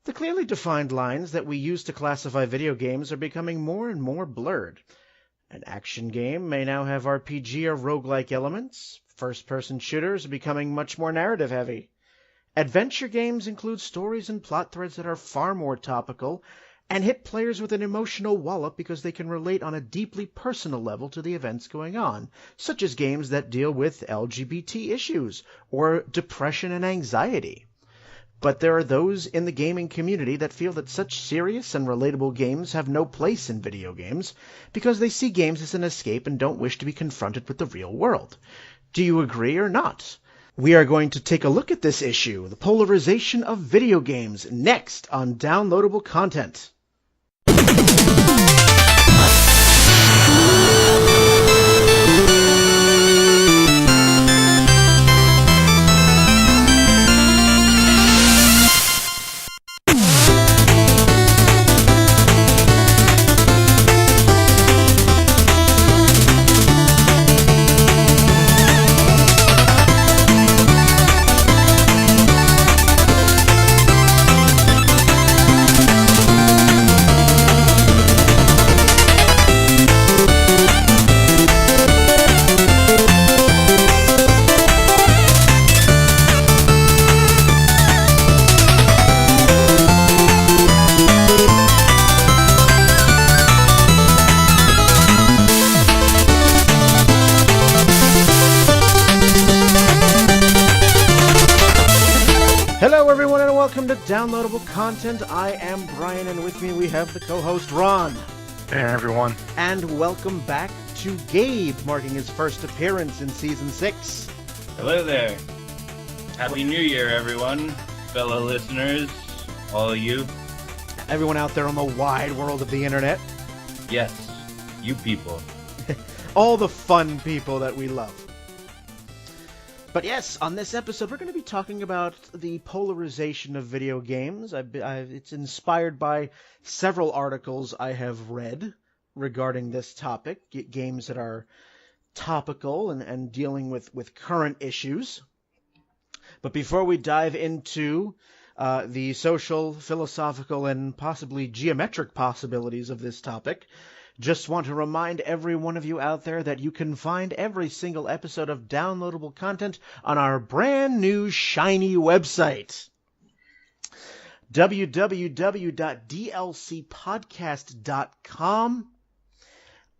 The clearly defined lines that we use to classify video games are becoming more and more blurred. An action game may now have RPG or roguelike elements. First-person shooters are becoming much more narrative-heavy. Adventure games include stories and plot threads that are far more topical and hit players with an emotional wallop because they can relate on a deeply personal level to the events going on, such as games that deal with LGBT issues or depression and anxiety. But there are those in the gaming community that feel that such serious and relatable games have no place in video games because they see games as an escape and don't wish to be confronted with the real world. Do you agree or not? We are going to take a look at this issue, the polarization of video games, next on Downloadable Content. Hello everyone and welcome to Downloadable Content. I am Brian and with me we have the co-host Ron. Hey everyone. And welcome back to Gabe, marking his first appearance in Season 6. Hello there. Happy New Year everyone, fellow listeners, all of you. Everyone out there on the wide world of the internet. Yes, you people. All the fun people that we love. But yes, on this episode, we're going to be talking about the polarization of video games. It's inspired by several articles I have read regarding this topic, games that are topical and dealing with current issues. But before we dive into the social, philosophical, and possibly geometric possibilities of this topic, just want to remind every one of you out there that you can find every single episode of Downloadable Content on our brand new shiny website, www.dlcpodcast.com.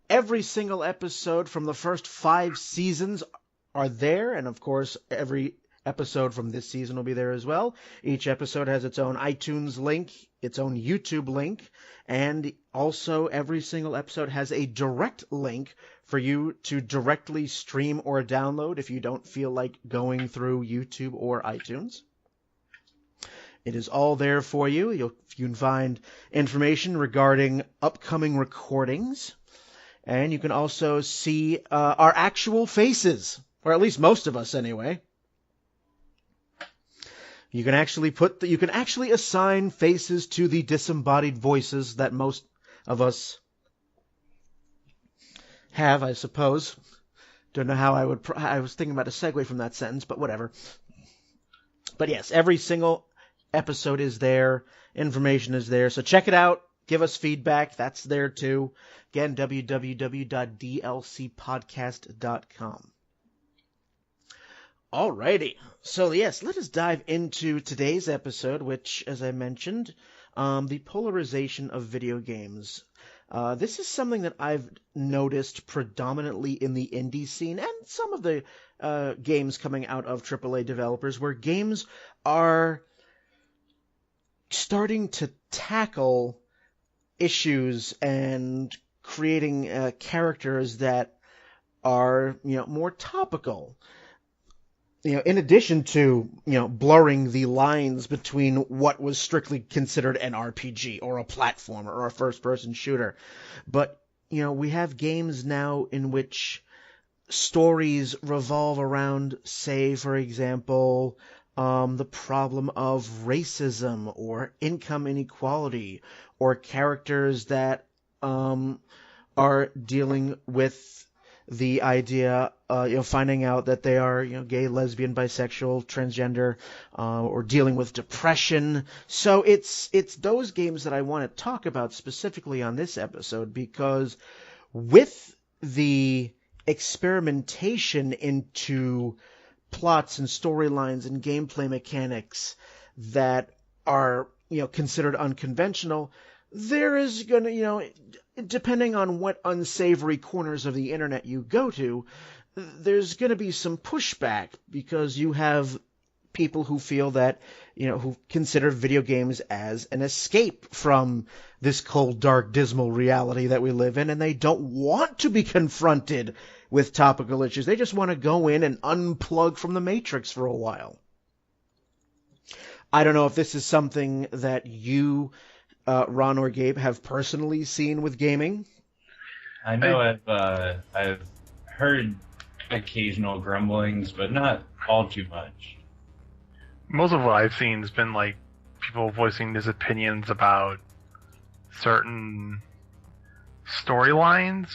Every single episode from the first 5 seasons are there, and of course, every episode from this season will be there as well. Each episode has its own iTunes link, its own YouTube link, and also every single episode has a direct link for you to directly stream or download if you don't feel like going through YouTube or iTunes. It is all there for you. You can find information regarding upcoming recordings, and you can also see our actual faces, or at least most of us anyway. You can actually assign faces to the disembodied voices that most of us have, I suppose. Don't know how I was thinking about a segue from that sentence, but whatever. But yes, every single episode is there. Information is there. So check it out. Give us feedback. That's there too. Again, www.dlcpodcast.com. Alrighty, so yes, let us dive into today's episode, which, as I mentioned, the polarization of video games. This is something that I've noticed predominantly in the indie scene and some of the games coming out of AAA developers, where games are starting to tackle issues and creating characters that are, more topical. In addition to, blurring the lines between what was strictly considered an RPG or a platformer or a first-person shooter. But, we have games now in which stories revolve around, say, for example, the problem of racism or income inequality, or characters that are dealing with the idea, finding out that they are, gay, lesbian, bisexual, transgender, or dealing with depression. So it's those games that I want to talk about specifically on this episode, because with the experimentation into plots and storylines and gameplay mechanics that are, considered unconventional, there is going to, depending on what unsavory corners of the internet you go to, there's going to be some pushback, because you have people who feel that, who consider video games as an escape from this cold, dark, dismal reality that we live in, and they don't want to be confronted with topical issues. They just want to go in and unplug from the Matrix for a while. I don't know if this is something that you, Ron or Gabe, have personally seen with gaming. I know I've heard occasional grumblings, but not all too much. Most of what I've seen has been like people voicing these opinions about certain storylines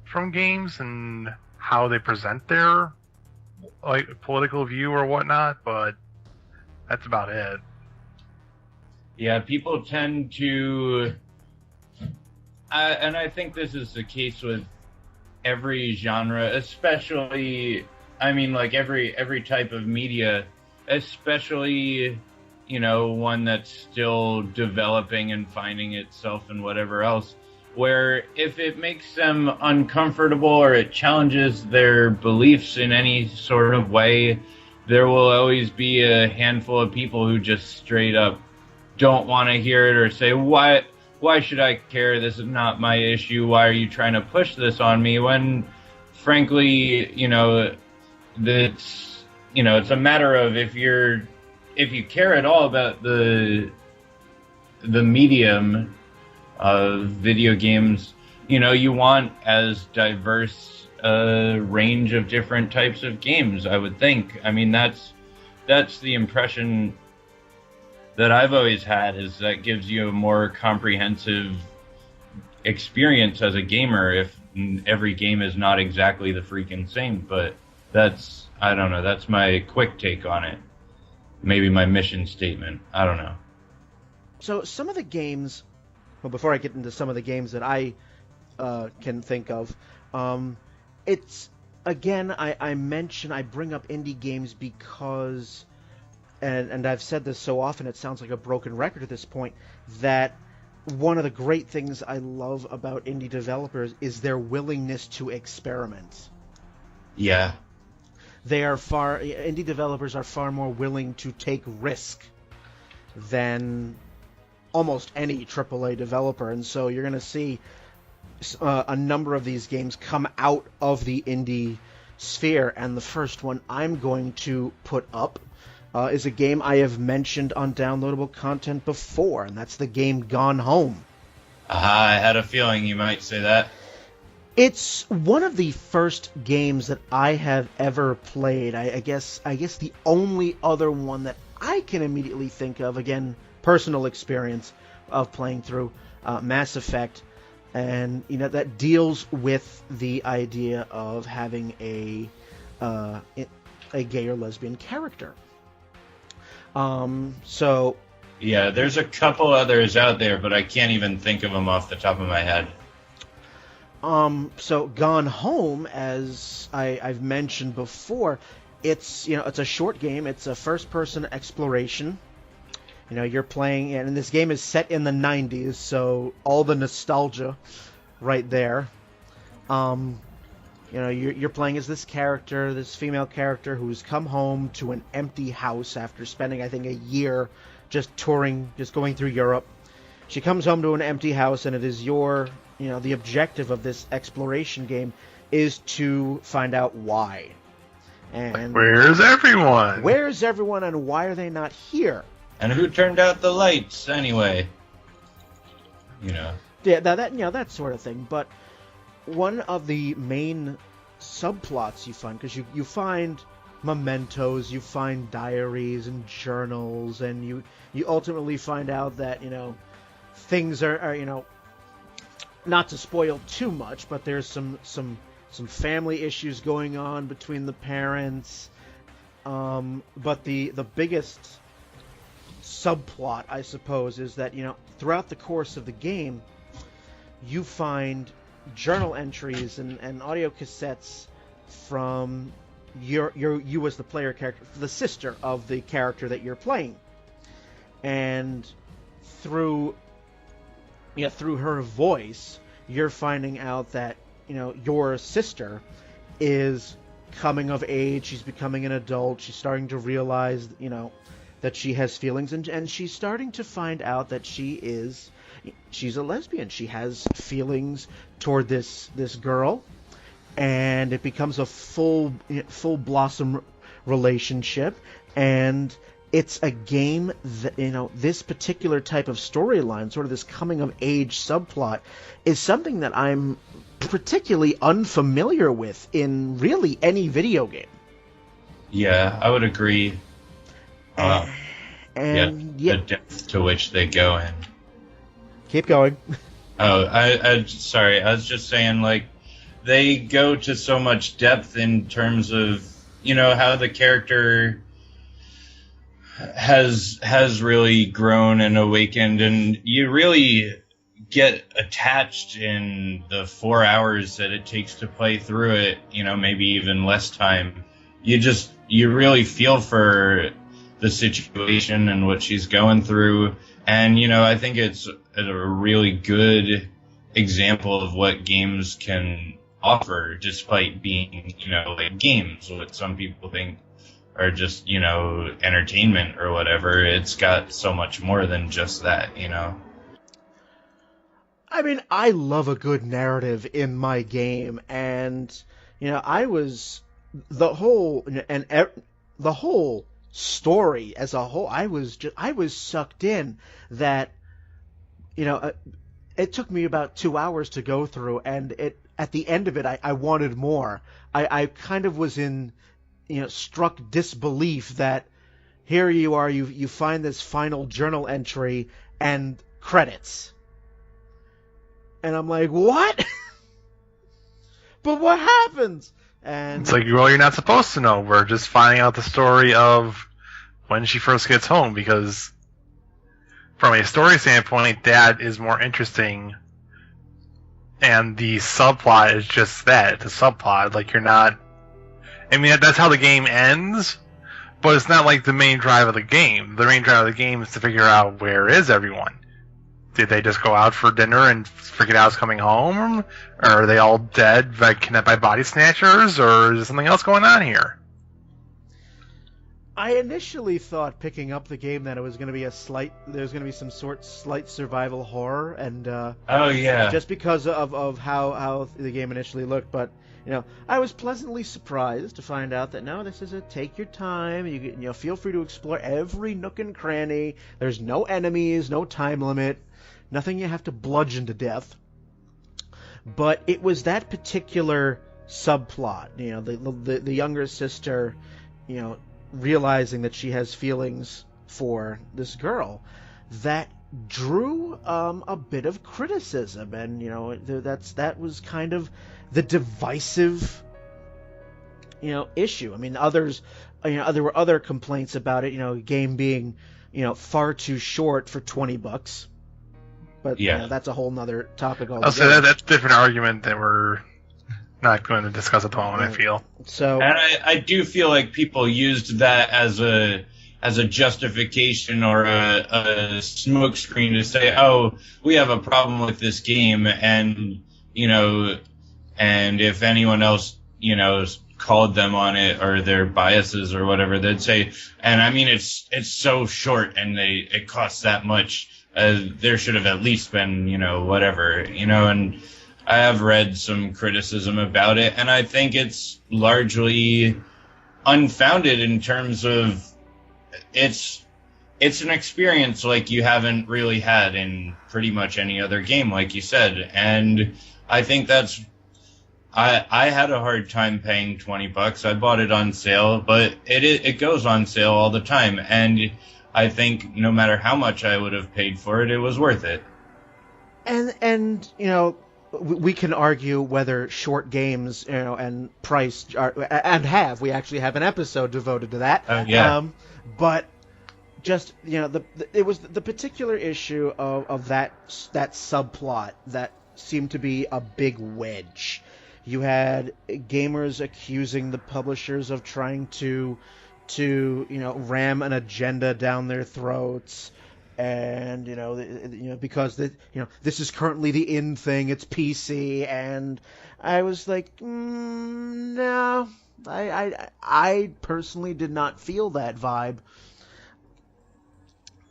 from games and how they present their political view or whatnot, but that's about it. Yeah, people tend to, and I think this is the case with every genre, especially, every type of media, especially, one that's still developing and finding itself and whatever else, where if it makes them uncomfortable or it challenges their beliefs in any sort of way, there will always be a handful of people who just straight up don't want to hear it or say, why should I care? This is not my issue. Why are you trying to push this on me? When, frankly, it's a matter of if you care at all about the medium of video games, you want as diverse a range of different types of games, I would think. That's the impression that I've always had, is that gives you a more comprehensive experience as a gamer, if every game is not exactly the freaking same. But that's my quick take on it. Maybe my mission statement. I don't know. So some of the games, before I get into some of the games that I can think of, it's, again, I bring up indie games because, and I've said this so often it sounds like a broken record at this point, that one of the great things I love about indie developers is their willingness to experiment. Yeah. Indie developers are far more willing to take risk than almost any AAA developer, and so you're going to see a number of these games come out of the indie sphere, and the first one I'm going to put up is a game I have mentioned on downloadable content before, and that's the game Gone Home. I had a feeling you might say that. It's one of the first games that I have ever played. I guess the only other one that I can immediately think of, again, personal experience of playing through Mass Effect, and that deals with the idea of having a gay or lesbian character. So yeah, there's a couple others out there, but I can't even think of them off the top of my head. So Gone Home, as I've mentioned before, it's a short game. It's a first-person exploration. You're playing, and this game is set in the 90s, so all the nostalgia right there. You're playing as this character, this female character who's come home to an empty house after spending, I think, a year just touring, just going through Europe. She comes home to an empty house, and it is the objective of this exploration game is to find out why. And where's everyone? Where's everyone, and why are they not here? And who turned out the lights anyway? Yeah, that sort of thing. But one of the main subplots you find, because you find mementos, you find diaries and journals, and you ultimately find out that things are not to spoil too much, but there's some some family issues going on between the parents. But the biggest subplot, I suppose, is that, throughout the course of the game, you find journal entries and audio cassettes from you as the player character, the sister of the character that you're playing. And through her voice, you're finding out that, your sister is coming of age, she's becoming an adult, she's starting to realize, that she has feelings, and she's starting to find out that she's a lesbian. She has feelings toward this girl, and it becomes a full blossom relationship, and it's a game that, this particular type of storyline, sort of this coming of age subplot, is something that I'm particularly unfamiliar with in really any video game. Yeah, I would agree. The depth to which they go in. Keep going. Sorry, I was just saying, like, they go to so much depth in terms of, how the character has really grown and awakened, and you really get attached in the 4 hours that it takes to play through it, maybe even less time. You really feel for the situation and what she's going through, and I think it's a really good example of what games can offer, despite being like games, what some people think are just entertainment or whatever. It's got so much more than just that. I mean, I love a good narrative in my game, and I was the whole story as a whole. I was sucked in. That it took me about 2 hours to go through, and at the end of it, I wanted more. I kind of was in struck disbelief that here you are, you find this final journal entry and credits. And I'm like, what? But what happens? And it's like, well, you're not supposed to know. We're just finding out the story of when she first gets home, because from a story standpoint, that is more interesting. And the subplot is just that. It's a subplot. Like, you're not... I mean, that's how the game ends, but it's not like the main drive of the game. The main drive of the game is to figure out, where is everyone? Did they just go out for dinner and figured out it's coming home? Or are they all dead, kidnapped by body snatchers? Or is there something else going on here? I initially thought, picking up the game, that it was going to be there's going to be some slight survival horror, and oh yeah, just because of how the game initially looked. But I was pleasantly surprised to find out that no, this is a take your time. You feel free to explore every nook and cranny. There's no enemies, no time limit, nothing you have to bludgeon to death. But it was that particular subplot, the younger sister, realizing that she has feelings for this girl, that drew a bit of criticism, and that was kind of the divisive issue. I mean, others, there were other complaints about it, game being far too short for $20, but that's a whole nother topic altogether. So that's a different argument that we're not going to discuss at the moment. I feel so, and I do feel like people used that as a justification or a smokescreen to say, oh, we have a problem with this game, and and if anyone else called them on it or their biases or whatever, they'd say, and I mean, it's so short and it costs that much, there should have at least been whatever, and I have read some criticism about it, and I think it's largely unfounded in terms of it's an experience like you haven't really had in pretty much any other game, like you said. And I think I had a hard time paying $20. I bought it on sale, but it goes on sale all the time, and I think no matter how much I would have paid for it, it was worth it. And we can argue whether short games, and price we actually have an episode devoted to that. But just it was the particular issue of that subplot that seemed to be a big wedge. You had gamers accusing the publishers of trying to ram an agenda down their throats. And because this is currently the in thing, it's PC, and I was like, no, I personally did not feel that vibe,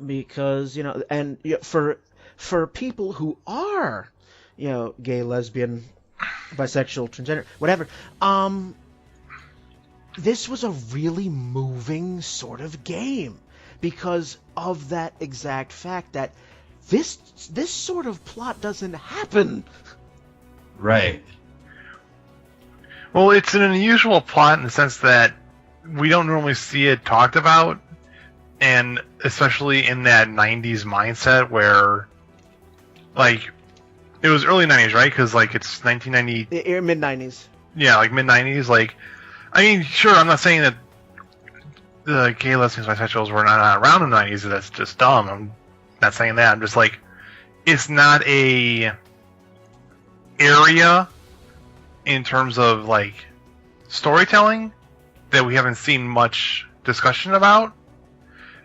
because and for people who are gay, lesbian, bisexual, transgender, whatever, this was a really moving sort of game. Because of that exact fact that this sort of plot doesn't happen. Right. Well, it's an unusual plot in the sense that we don't normally see it talked about, and especially in that 90s mindset where, like, it was early 90s, right? Because, like, it's 1990... Mid-90s. Yeah, like, mid-90s. Like, I mean, sure, I'm not saying that the gay, lesbians, bisexuals were not around in the 90s. That's just dumb. I'm not saying that. I'm just like, it's not a area in terms of like storytelling that we haven't seen much discussion about.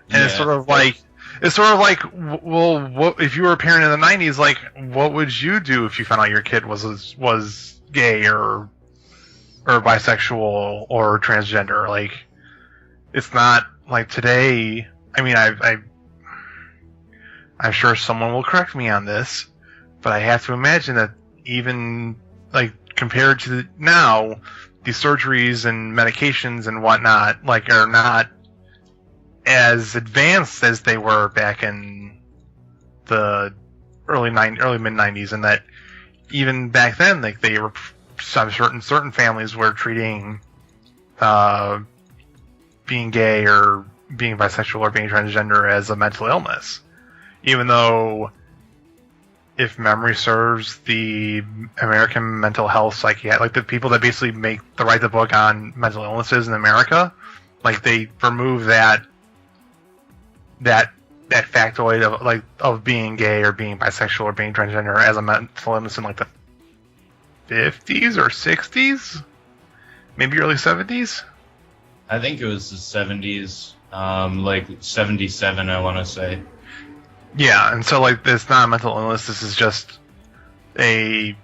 And it's sort of like, well, what if you were a parent in the 90s? Like, what would you do if you found out your kid was gay or bisexual or transgender? Like, it's not like today. I mean, I'm sure someone will correct me on this, but I have to imagine that even like compared to now, these surgeries and medications and whatnot like are not as advanced as they were back in the early mid 90s, and that even back then, like they were certain families were treating being gay or being bisexual or being transgender as a mental illness. Even though, if memory serves, the American mental health psychiatrist, like the people that basically write the book on mental illnesses in America, like they remove that factoid of being gay or being bisexual or being transgender as a mental illness in like the 50s or 60s, maybe early 70s. I think it was the 70s, like 77, I want to say. Yeah, and so, like, it's not a mental illness, this is just and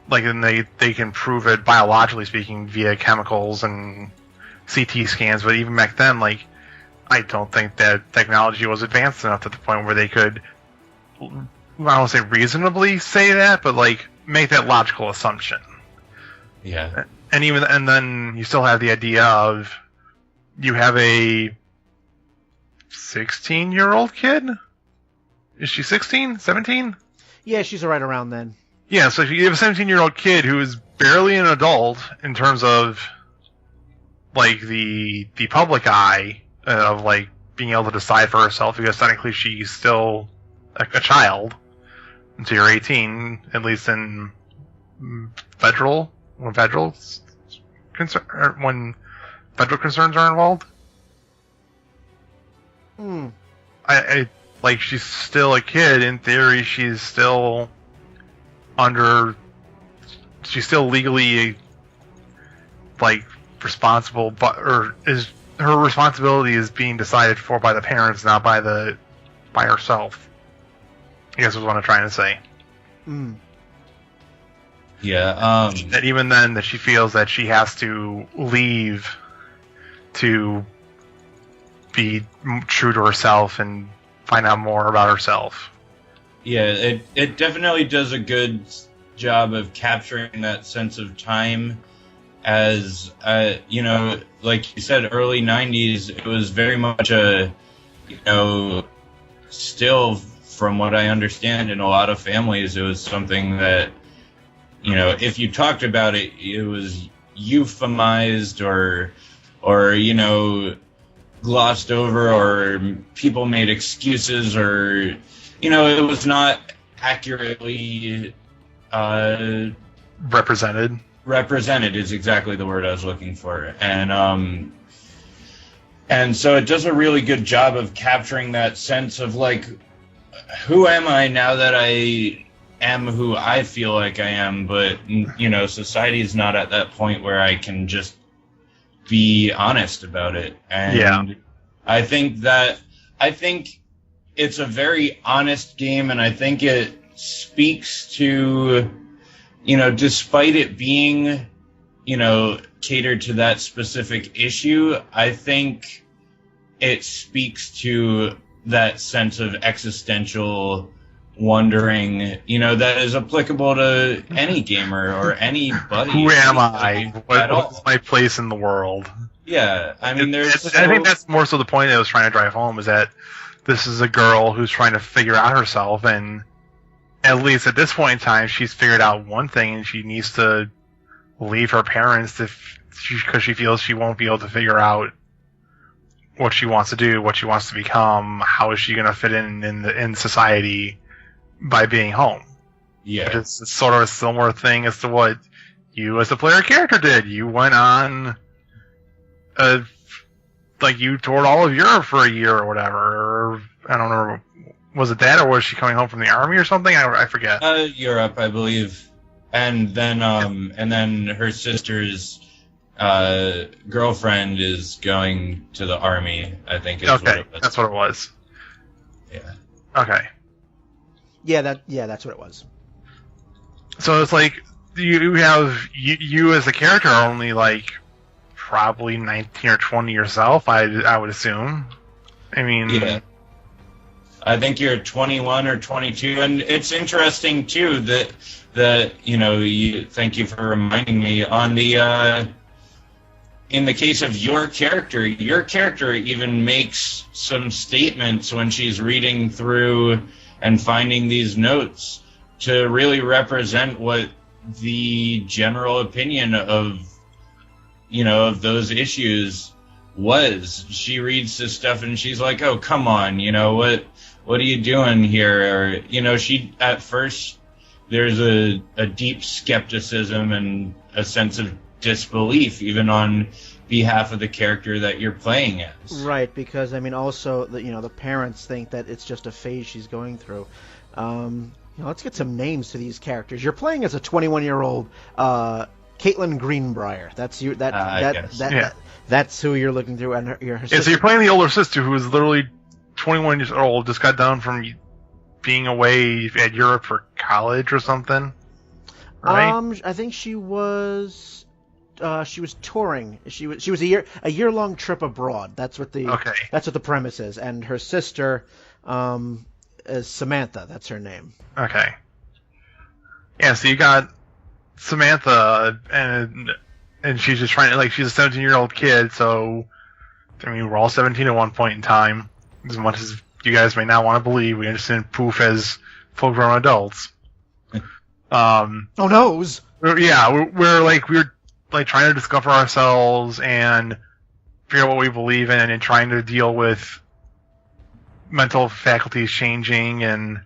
they can prove it biologically speaking via chemicals and CT scans, but even back then, like, I don't think that technology was advanced enough to the point where they could, I don't want to say reasonably say that, but, like, make that logical assumption. Yeah. And then you still have the idea of you have a 16-year-old kid? Is she 16? 17? Yeah, she's right around then. Yeah, so if you have a 17-year-old kid who is barely an adult in terms of like the public eye of like being able to decide for herself, because technically she's still a child until you're 18, at least in when federal concerns are involved. I like, she's still a kid in theory. She's still legally like responsible, her responsibility is being decided for by the parents, not by herself, I guess is what I'm trying to say. Yeah. That even then, that she feels that she has to leave to be true to herself and find out more about herself. Yeah, it definitely does a good job of capturing that sense of time. As like you said, early 90s, it was very much still, from what I understand, in a lot of families, it was something that, if you talked about it, it was euphemized or glossed over, or people made excuses, or, it was not accurately represented. Represented is exactly the word I was looking for, and so it does a really good job of capturing that sense of like, who am I now that I am who I feel like I am, but society is not at that point where I can just be honest about it. And I think it's a very honest game, and I think it speaks to, despite it being, catered to that specific issue, I think it speaks to that sense of existential wondering, that is applicable to any gamer or anybody. Who am I? What's my place in the world? Yeah, I mean, I think that's more so the point that I was trying to drive home, is that this is a girl who's trying to figure out herself, and at least at this point in time, she's figured out one thing, and she needs to leave her parents because she feels she won't be able to figure out what she wants to do, what she wants to become, how is she going to fit in society by being home. Yeah. It's sort of a similar thing as to what you as the player character did. You went on, you toured all of Europe for a year or whatever. Or, I don't know, was it that, or was she coming home from the army or something? I forget. Europe, I believe. And then her sister's girlfriend is going to the army, I think is what it was. That's what it was. Yeah. Okay. Yeah, that's what it was. So it's like you have you as a character are only like probably 19 or 20 yourself, I would assume. I mean, yeah. I think you're 21 or 22, and it's interesting too that thank you for reminding me on the in the case of your character even makes some statements when she's reading through and finding these notes to really represent what the general opinion of those issues was. She reads this stuff and she's like, oh, come on, what are you doing here? Or, she, at first, there's a deep skepticism and a sense of disbelief, even on behalf of the character that you're playing as. Right, because, also, the parents think that it's just a phase she's going through. Let's get some names to these characters. You're playing as a 21-year-old Caitlin Greenbrier. That's you. That's who you're looking through, and your sister. Yeah, so you're playing the older sister, who is literally 21 years old, just got done from being away at Europe for college or something. Right? I think she was touring. She was a year-long trip abroad. That's what the premise is. And her sister is Samantha. That's her name. Okay. Yeah, so you got Samantha, and she's just trying to, she's a 17-year-old kid, so, we're all 17 at one point in time. As much as you guys may not want to believe, we understand poof as full-grown adults. Oh noes! We're trying to discover ourselves and figure out what we believe in, and trying to deal with mental faculties changing, and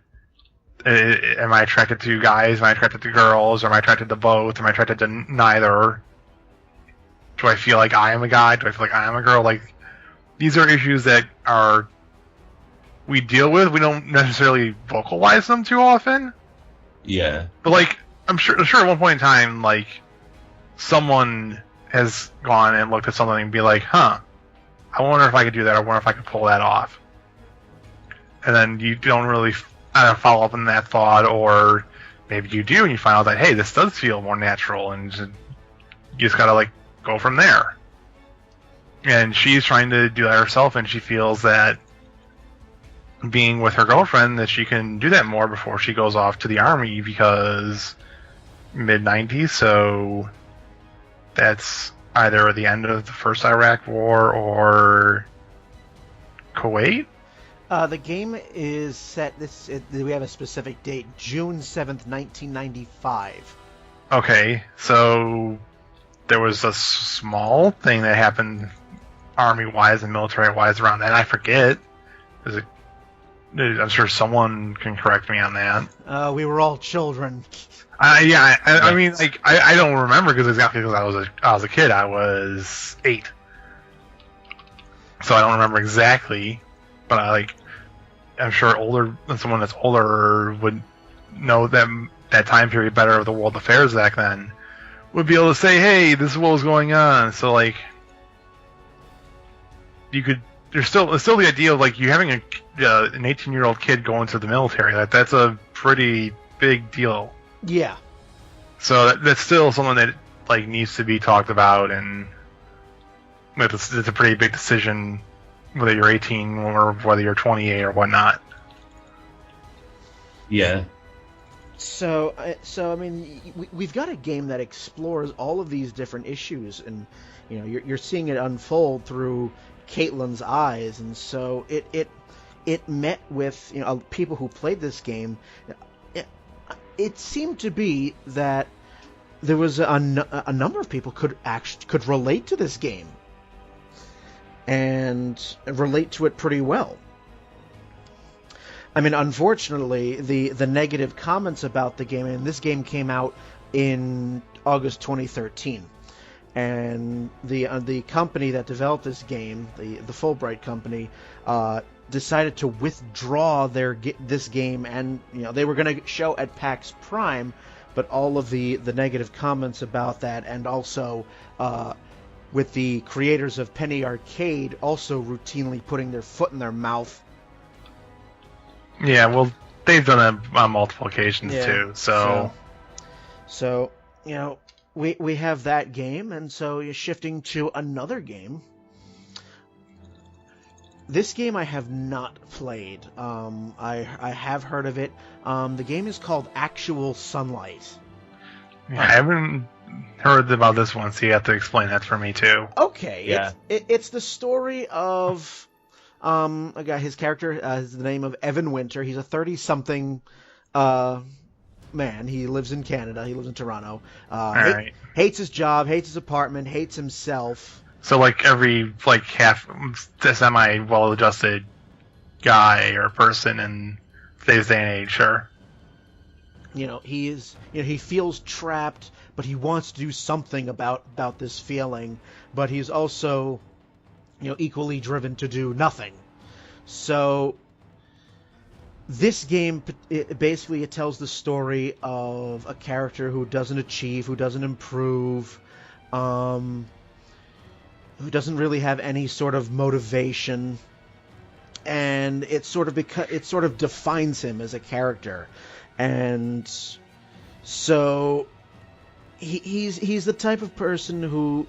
am I attracted to guys? Am I attracted to girls? Am I attracted to both? Am I attracted to neither? Do I feel like I am a guy? Do I feel like I am a girl? These are issues that we deal with. We don't necessarily vocalize them too often. Yeah. But I'm sure at one point in time, someone has gone and looked at something and be like, huh, I wonder if I could do that. I wonder if I could pull that off. And then you don't really follow up on that thought, or maybe you do and you find out that, hey, this does feel more natural, and you just gotta go from there. And she's trying to do that herself, and she feels that being with her girlfriend, that she can do that more before she goes off to the army, because mid-90s, so that's either the end of the first Iraq War or Kuwait. The game is set. We have a specific date, June 7th, 1995. Okay, so there was a small thing that happened army-wise and military-wise around that. I forget. I'm sure someone can correct me on that. We were all children. I mean, like, I don't remember because I was a kid. I was 8, so I don't remember exactly. But I'm sure someone that's older would know that time period better of the world affairs back then. Would be able to say, "Hey, this is what was going on." So like, there's still the idea of like you having an 18-year-old kid going to the military. That's a pretty big deal. Yeah. So that's still something that like needs to be talked about, and it's a pretty big decision whether you're 18 or whether you're 28 or whatnot. Yeah. So I mean, we've got a game that explores all of these different issues, and you know, you're seeing it unfold through Caitlin's eyes, and so it met with, you know, people who played this game. It seemed to be that there was a number of people could relate to this game and relate to it pretty well. I mean, unfortunately, the negative comments about the game, and this game came out in August 2013, and the company that developed this game, the Fulbright company, decided to withdraw this game, and you know, they were going to show at PAX Prime, but all of the negative comments about that, and also with the creators of Penny Arcade also routinely putting their foot in their mouth. Yeah, well, they've done it on multiple occasions too. So you know, we have that game, and so you're shifting to another game. This game I have not played. I have heard of it. The game is called Actual Sunlight. Yeah, I haven't heard about this one, so you have to explain that for me too. Okay, yeah. It's the story of a guy. His character is the name of Evan Winter. He's a 30-something man. He lives in Canada. He lives in Toronto. Right. Hates his job, hates his apartment, hates himself. So like every half semi well-adjusted guy or person in today's day and age, sure. You know, he feels trapped, but he wants to do something about this feeling, but he's also, you know, equally driven to do nothing. So this game, it tells the story of a character who doesn't achieve, who doesn't improve, who doesn't really have any sort of motivation, and it sort of defines him as a character. And so he's the type of person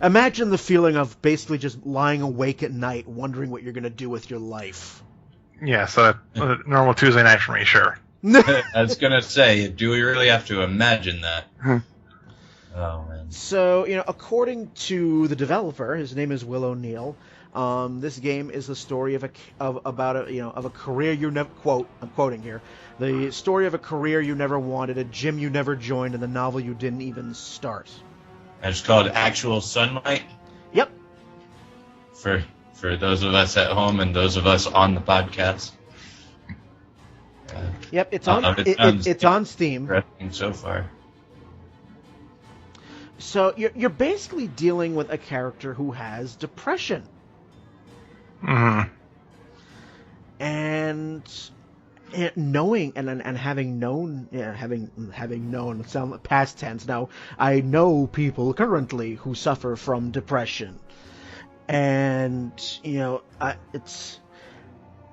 imagine the feeling of basically just lying awake at night wondering what you're going to do with your life. Yeah, so a normal Tuesday night for me, sure. I was going to say, do we really have to imagine that? Oh, man. So, you know, according to the developer, his name is Will O'Neill, this game is the story of a career you never, I'm quoting here, the story of a career you never wanted, a gym you never joined, and the novel you didn't even start. It's called Actual Sunlight? Yep. For those of us at home and those of us on the podcast. Yep, it's on it's on Steam. Interesting so far. So you're basically dealing with a character who has depression. Mm-hmm. And knowing and having known, having known, it sounds like past tense now, I know people currently who suffer from depression. And, you know,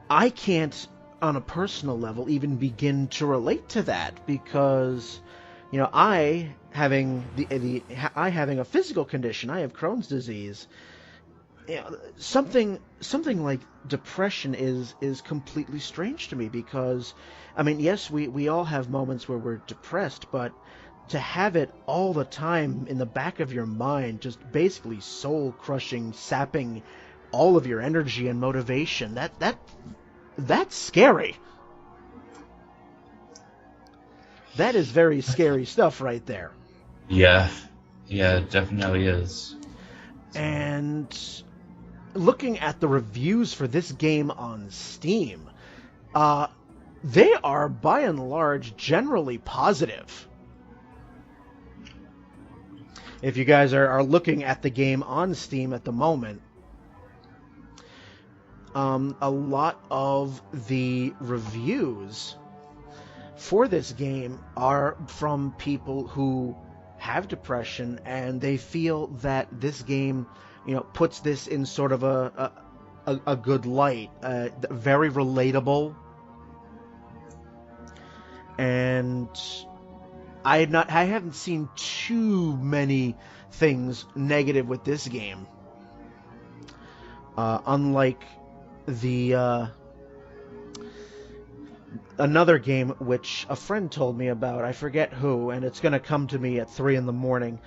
I can't, on a personal level, even begin to relate to that, because, you know, I having a physical condition, I have Crohn's disease. You know, something like depression is completely strange to me, because, I mean, yes, we all have moments where we're depressed, but to have it all the time in the back of your mind, just basically soul-crushing, sapping all of your energy and motivation, that's scary. That is very scary stuff right there. Yeah, it definitely is. And looking at the reviews for this game on Steam, they are, by and large, generally positive. If you guys are looking at the game on Steam at the moment, a lot of the reviews for this game are from people who have depression, and they feel that this game, puts this in sort of a good light, very relatable. And I haven't seen too many things negative with this game. Unlike the another game which a friend told me about, I forget who, and it's going to come to me at 3 in the morning.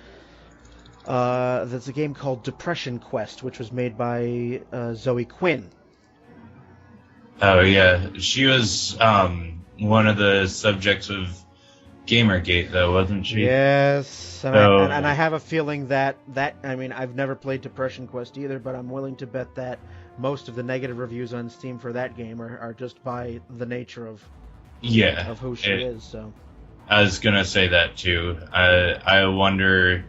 There's a game called Depression Quest, which was made by Zoe Quinn. Oh yeah, she was one of the subjects of Gamergate, though, wasn't she? Yes, and I have a feeling that I mean, I've never played Depression Quest either, but I'm willing to bet that most of the negative reviews on Steam for that game are just by the nature of who she is. So I was gonna say that too. I wonder.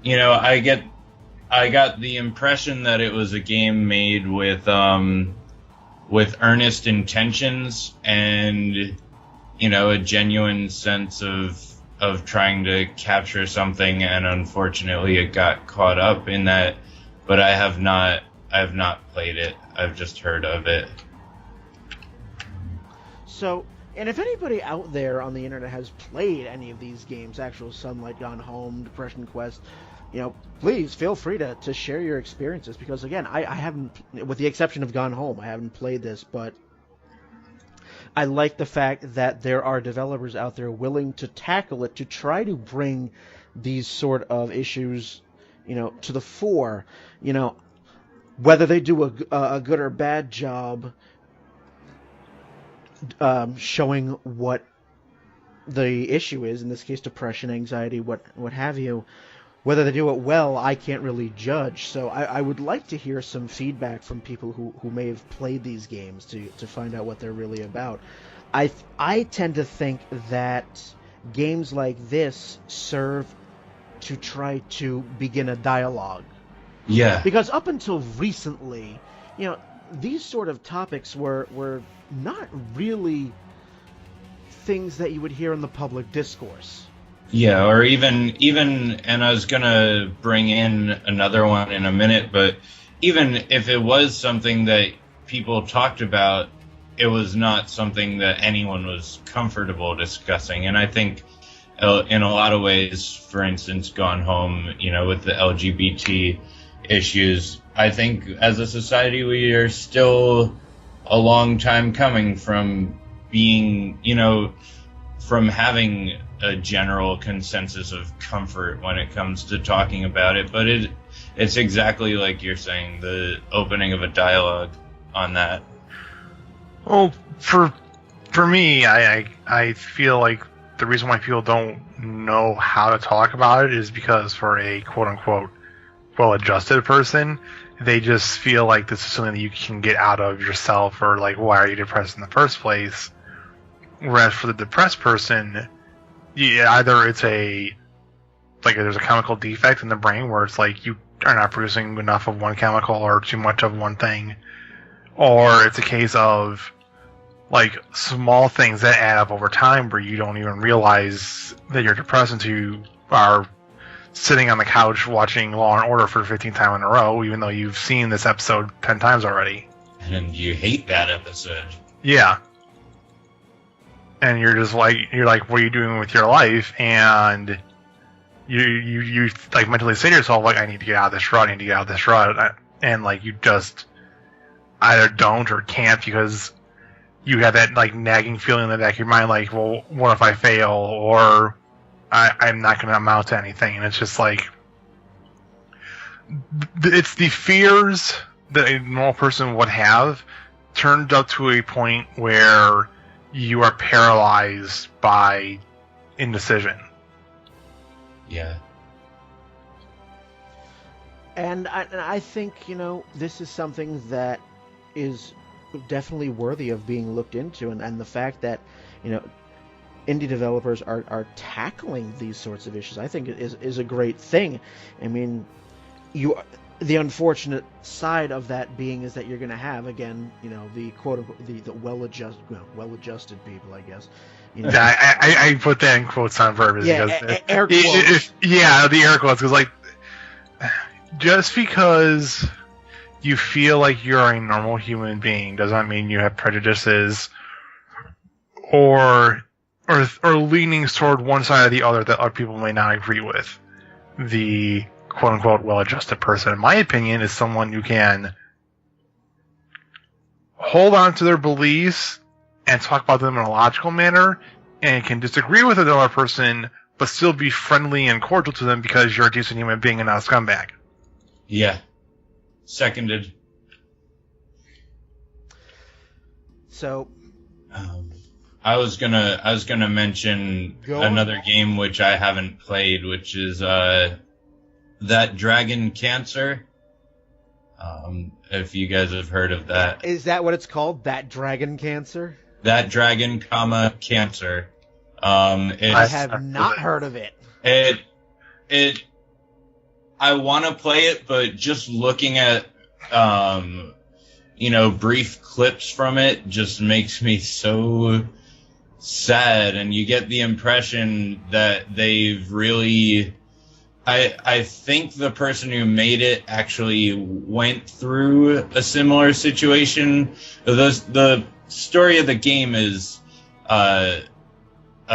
I got the impression that it was a game made with earnest intentions and a genuine sense of trying to capture something, and unfortunately it got caught up in that. But I have not played it. I've just heard of it. So, and if anybody out there on the internet has played any of these games, Actual Sunlight, Gone Home, Depression Quest, please feel free to share your experiences, because again, I haven't, with the exception of Gone Home, I haven't played this, but I like the fact that there are developers out there willing to tackle it, to try to bring these sort of issues, to the fore. Whether they do a good or bad job showing what the issue is, in this case depression, anxiety, what have you. Whether they do it well, I can't really judge. So I would like to hear some feedback from people who may have played these games to find out what they're really about. I tend to think that games like this serve to try to begin a dialogue. Yeah. Because up until recently, these sort of topics were not really things that you would hear in the public discourse. Yeah, or even, and I was gonna bring in another one in a minute, but even if it was something that people talked about, it was not something that anyone was comfortable discussing. And I think in a lot of ways, for instance, Gone Home, with the LGBT issues, I think as a society we are still a long time coming from being, from having a general consensus of comfort when it comes to talking about it. But it's exactly like you're saying, the opening of a dialogue on that. Well, for me, I feel like the reason why people don't know how to talk about it is because for a quote-unquote well-adjusted person, they just feel like this is something that you can get out of yourself, or like, why are you depressed in the first place? Whereas for the depressed person, either it's there's a chemical defect in the brain where it's like you are not producing enough of one chemical or too much of one thing, or it's a case of like small things that add up over time where you don't even realize that you're depressed until you are sitting on the couch watching Law and Order for the 15th time in a row, even though you've seen this episode 10 times already. And you hate that episode. Yeah. And you're like, what are you doing with your life? And you like mentally say to yourself, like, I need to get out of this rut, and like you just either don't or can't because you have that like nagging feeling in the back of your mind, like, well, what if I fail, or I'm not going to amount to anything. And it's just like, it's the fears that a normal person would have turned up to a point where you are paralyzed by indecision. Yeah. And I think, this is something that is definitely worthy of being looked into, and the fact that, you know, indie developers are tackling these sorts of issues, I think is a great thing. I mean, the unfortunate side of that being is that you're going to have, again, you know, the quote unquote the well-adjusted people, I guess. You know, I put that in quotes on purpose. Yeah, because air quotes. Yeah, the air quotes, because like, just because you feel like you're a normal human being doesn't mean you have prejudices or leanings toward one side or the other that other people may not agree with. The quote-unquote well-adjusted person, in my opinion, is someone who can hold on to their beliefs and talk about them in a logical manner, and can disagree with another person but still be friendly and cordial to them because you're a decent human being and not a scumbag. Yeah. Seconded. So I was gonna mention another game which I haven't played, which is That Dragon Cancer. If you guys have heard of that. Is that what it's called? That Dragon Cancer? That Dragon, Cancer. I have not heard of it. I want to play it, but just looking at, brief clips from it just makes me so sad, and you get the impression that they've really... I think the person who made it actually went through a similar situation. The story of the game is a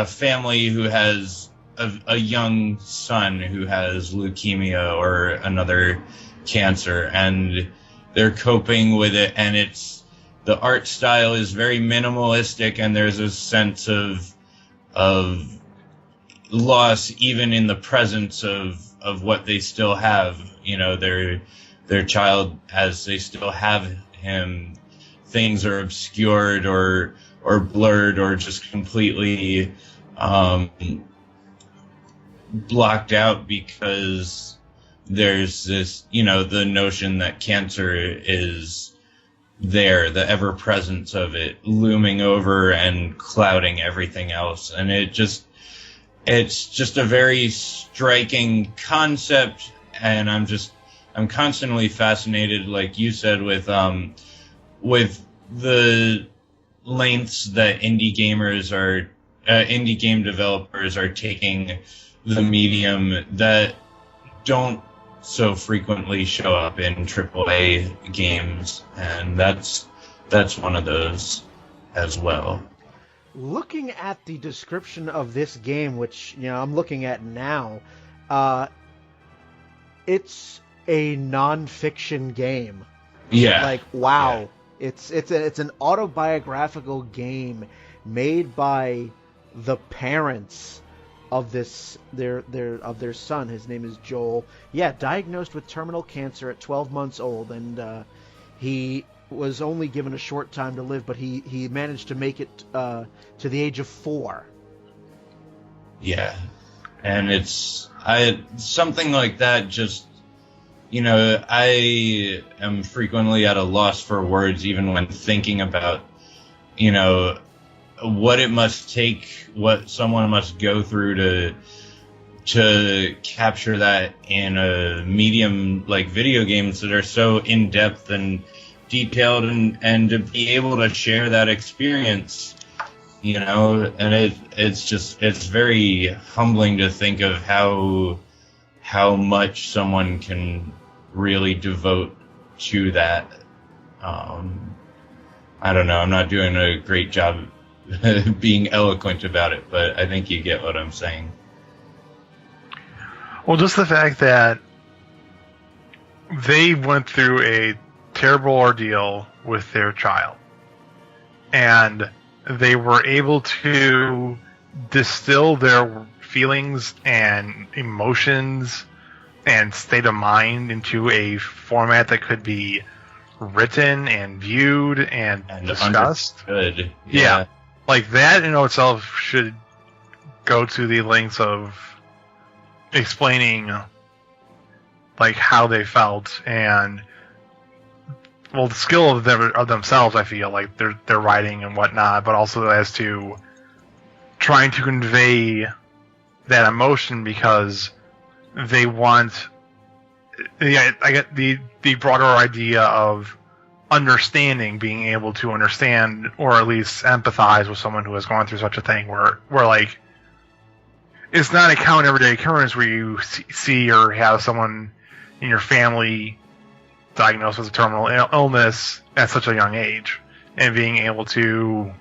family who has a young son who has leukemia or another cancer, and they're coping with it, and the art style is very minimalistic, and there's a sense of loss even in the presence of what they still have, you know, their child, as they still have him. Things are obscured or blurred or just completely blocked out because there's this, you know, the notion that cancer is there, the ever presence of it looming over and clouding everything else. And it's just a very striking concept, and I'm constantly fascinated, like you said, with the lengths that indie game developers are taking the medium that don't so frequently show up in AAA games, and that's one of those as well. Looking at the description of this game, which, you know, I'm looking at now, it's a non-fiction game. Yeah. Like, wow. Yeah. It's an autobiographical game made by the parents of their son. His name is Joel. Yeah, diagnosed with terminal cancer at 12 months old, and he was only given a short time to live, but he managed to make it to the age of 4. Yeah, and it's something like that. Just, you know, I am frequently at a loss for words, even when thinking about, you know, what it must take, what someone must go through to capture that in a medium like video games that are so in depth and detailed, and to be able to share that experience, you know. And it's very humbling to think of how much someone can really devote to that. I don't know, I'm not doing a great job being eloquent about it, but I think you get what I'm saying. Well, just the fact that they went through a terrible ordeal with their child, and they were able to distill their feelings and emotions and state of mind into a format that could be written and viewed and discussed. Understood. Yeah. Like, that in itself should go to the lengths of explaining, like, how they felt, and well, the skill of themselves, I feel like their writing and whatnot, but also as to trying to convey that emotion because they want. Yeah, I get the broader idea of understanding, being able to understand or at least empathize with someone who has gone through such a thing, where like it's not a common everyday occurrence where you see or have someone in your family diagnosed with a terminal illness at such a young age, and being able to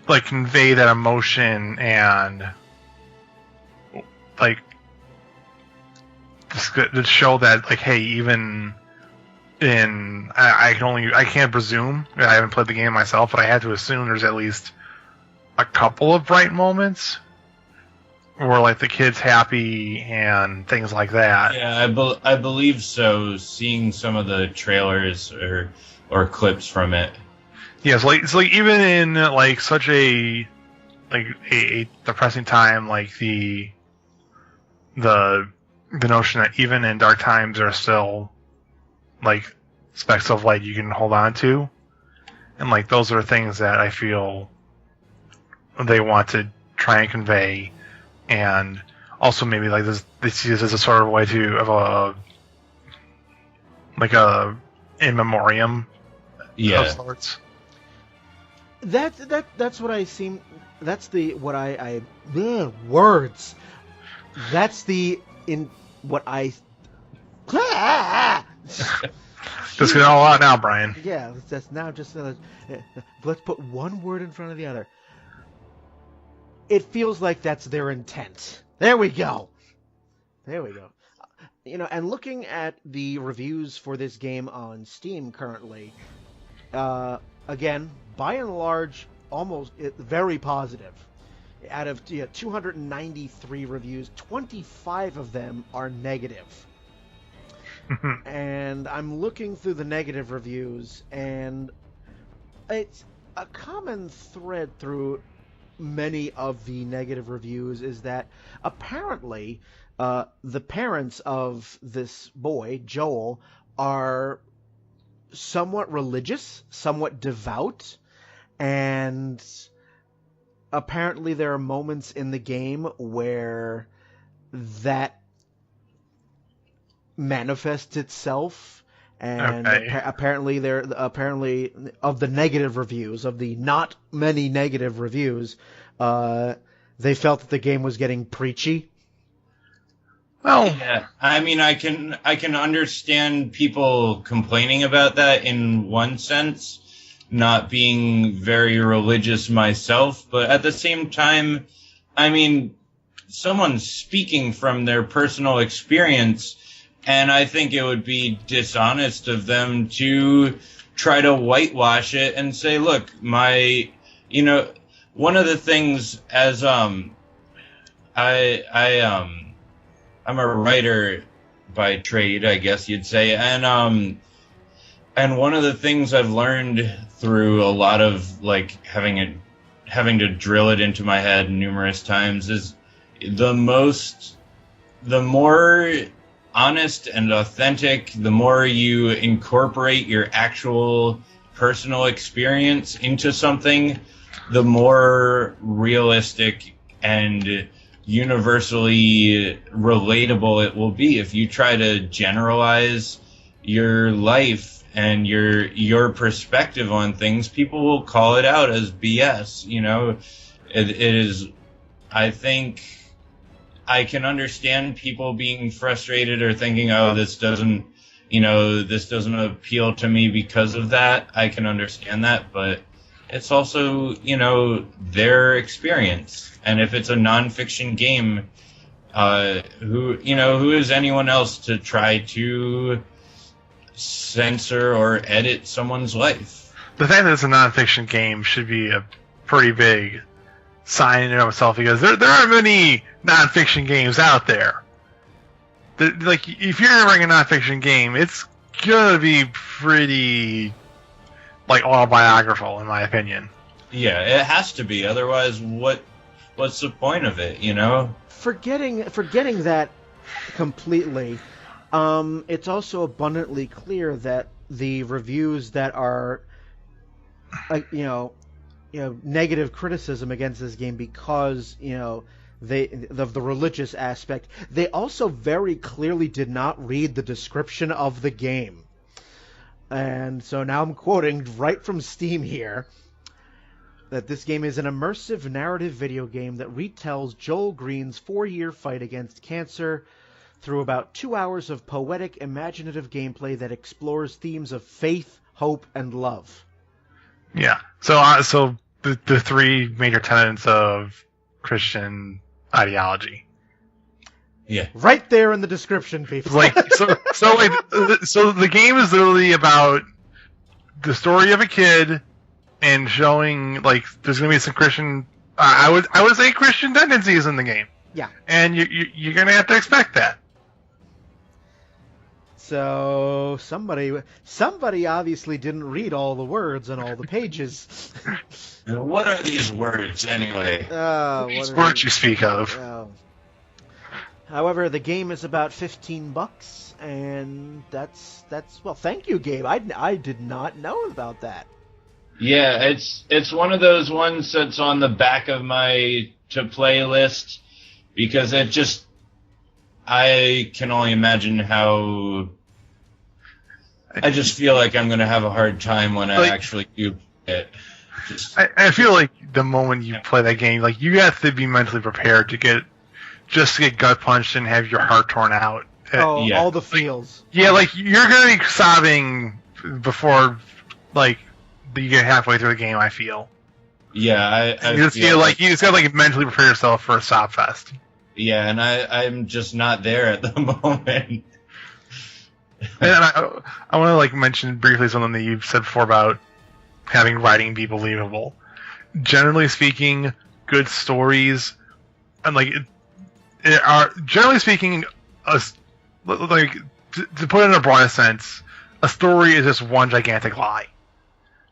like convey that emotion and like to show that like, hey, even in I can't presume, I haven't played the game myself, but I had to assume there's at least a couple of bright moments where like the kid's happy and things like that. Yeah, I believe so. Seeing some of the trailers or clips from it. Yeah, it's like even in like such a depressing time, like the notion that even in dark times there are still like specks of light you can hold on to, and like those are things that I feel they want to try and convey, and also maybe like they see this as a sort of way to of a like a in memoriam of sorts. That's what I seem. That's the what I words. That's the in what I. Just get all out now, Brian. Yeah, that's now just let's put one word in front of the other. It feels like that's their intent. There we go. You know, and looking at the reviews for this game on Steam currently, again, by and large, almost very positive. Out of 293 reviews, 25 of them are negative. And I'm looking through the negative reviews, and it's a common thread through many of the negative reviews is that apparently the parents of this boy, Joel, are somewhat religious, somewhat devout, and apparently there are moments in the game where that manifests itself, and apparently of the negative reviews, of the not many negative reviews, they felt that the game was getting preachy. Well, yeah. I mean, I can understand people complaining about that in one sense, not being very religious myself, but at the same time, I mean, someone's speaking from their personal experience, and I think it would be dishonest of them to try to whitewash it and say, look, one of the things as I'm a writer by trade, I guess you'd say, and one of the things I've learned through a lot of like having to drill it into my head numerous times is the more honest and authentic, the more you incorporate your actual personal experience into something, the more realistic and universally relatable it will be. If you try to generalize your life and your perspective on things, people will call it out as BS. You know, it is. I think I can understand people being frustrated or thinking, "Oh, this doesn't appeal to me because of that." I can understand that, but it's also, their experience. And if it's a nonfiction game, who is anyone else to try to censor or edit someone's life? The fact that it's a nonfiction game should be a pretty big sign in and of itself, because there aren't many nonfiction games out there. Like, if you're writing a nonfiction game, it's gonna be pretty like autobiographical, in my opinion. Yeah, it has to be. Otherwise, what's the point of it? Forgetting that completely. It's also abundantly clear that the reviews that are, negative criticism against this game because, the religious aspect. They also very clearly did not read the description of the game. And so now I'm quoting right from Steam here, that this game is an immersive narrative video game that retells Joel Green's 4-year fight against cancer through about 2 hours of poetic, imaginative gameplay that explores themes of faith, hope, and love. Yeah. So the three major tenets of Christian ideology. Yeah. Right there in the description, people. So the game is literally about the story of a kid and showing there's gonna be some Christian. I would say Christian tendencies in the game. Yeah. And you're gonna have to expect that. So somebody obviously didn't read all the words on all the pages. What are these words anyway? These words you speak of. However, the game is about $15, and that's well. Thank you, Gabe. I did not know about that. Yeah, it's one of those ones that's on the back of my to play list because I can only imagine how. I just feel like I'm going to have a hard time when I actually do it. I feel like the moment you play that game, you have to be mentally prepared to get gut punched and have your heart torn out. All the feels. You're going to be sobbing before you get halfway through the game. I feel. Yeah, I you just feel like you just got to mentally prepare yourself for a sob fest. Yeah, and I'm just not there at the moment. And I want to mention briefly something that you've said before about having writing be believable. Generally speaking, good stories, and it are generally speaking, to put it in a broader sense, a story is just one gigantic lie.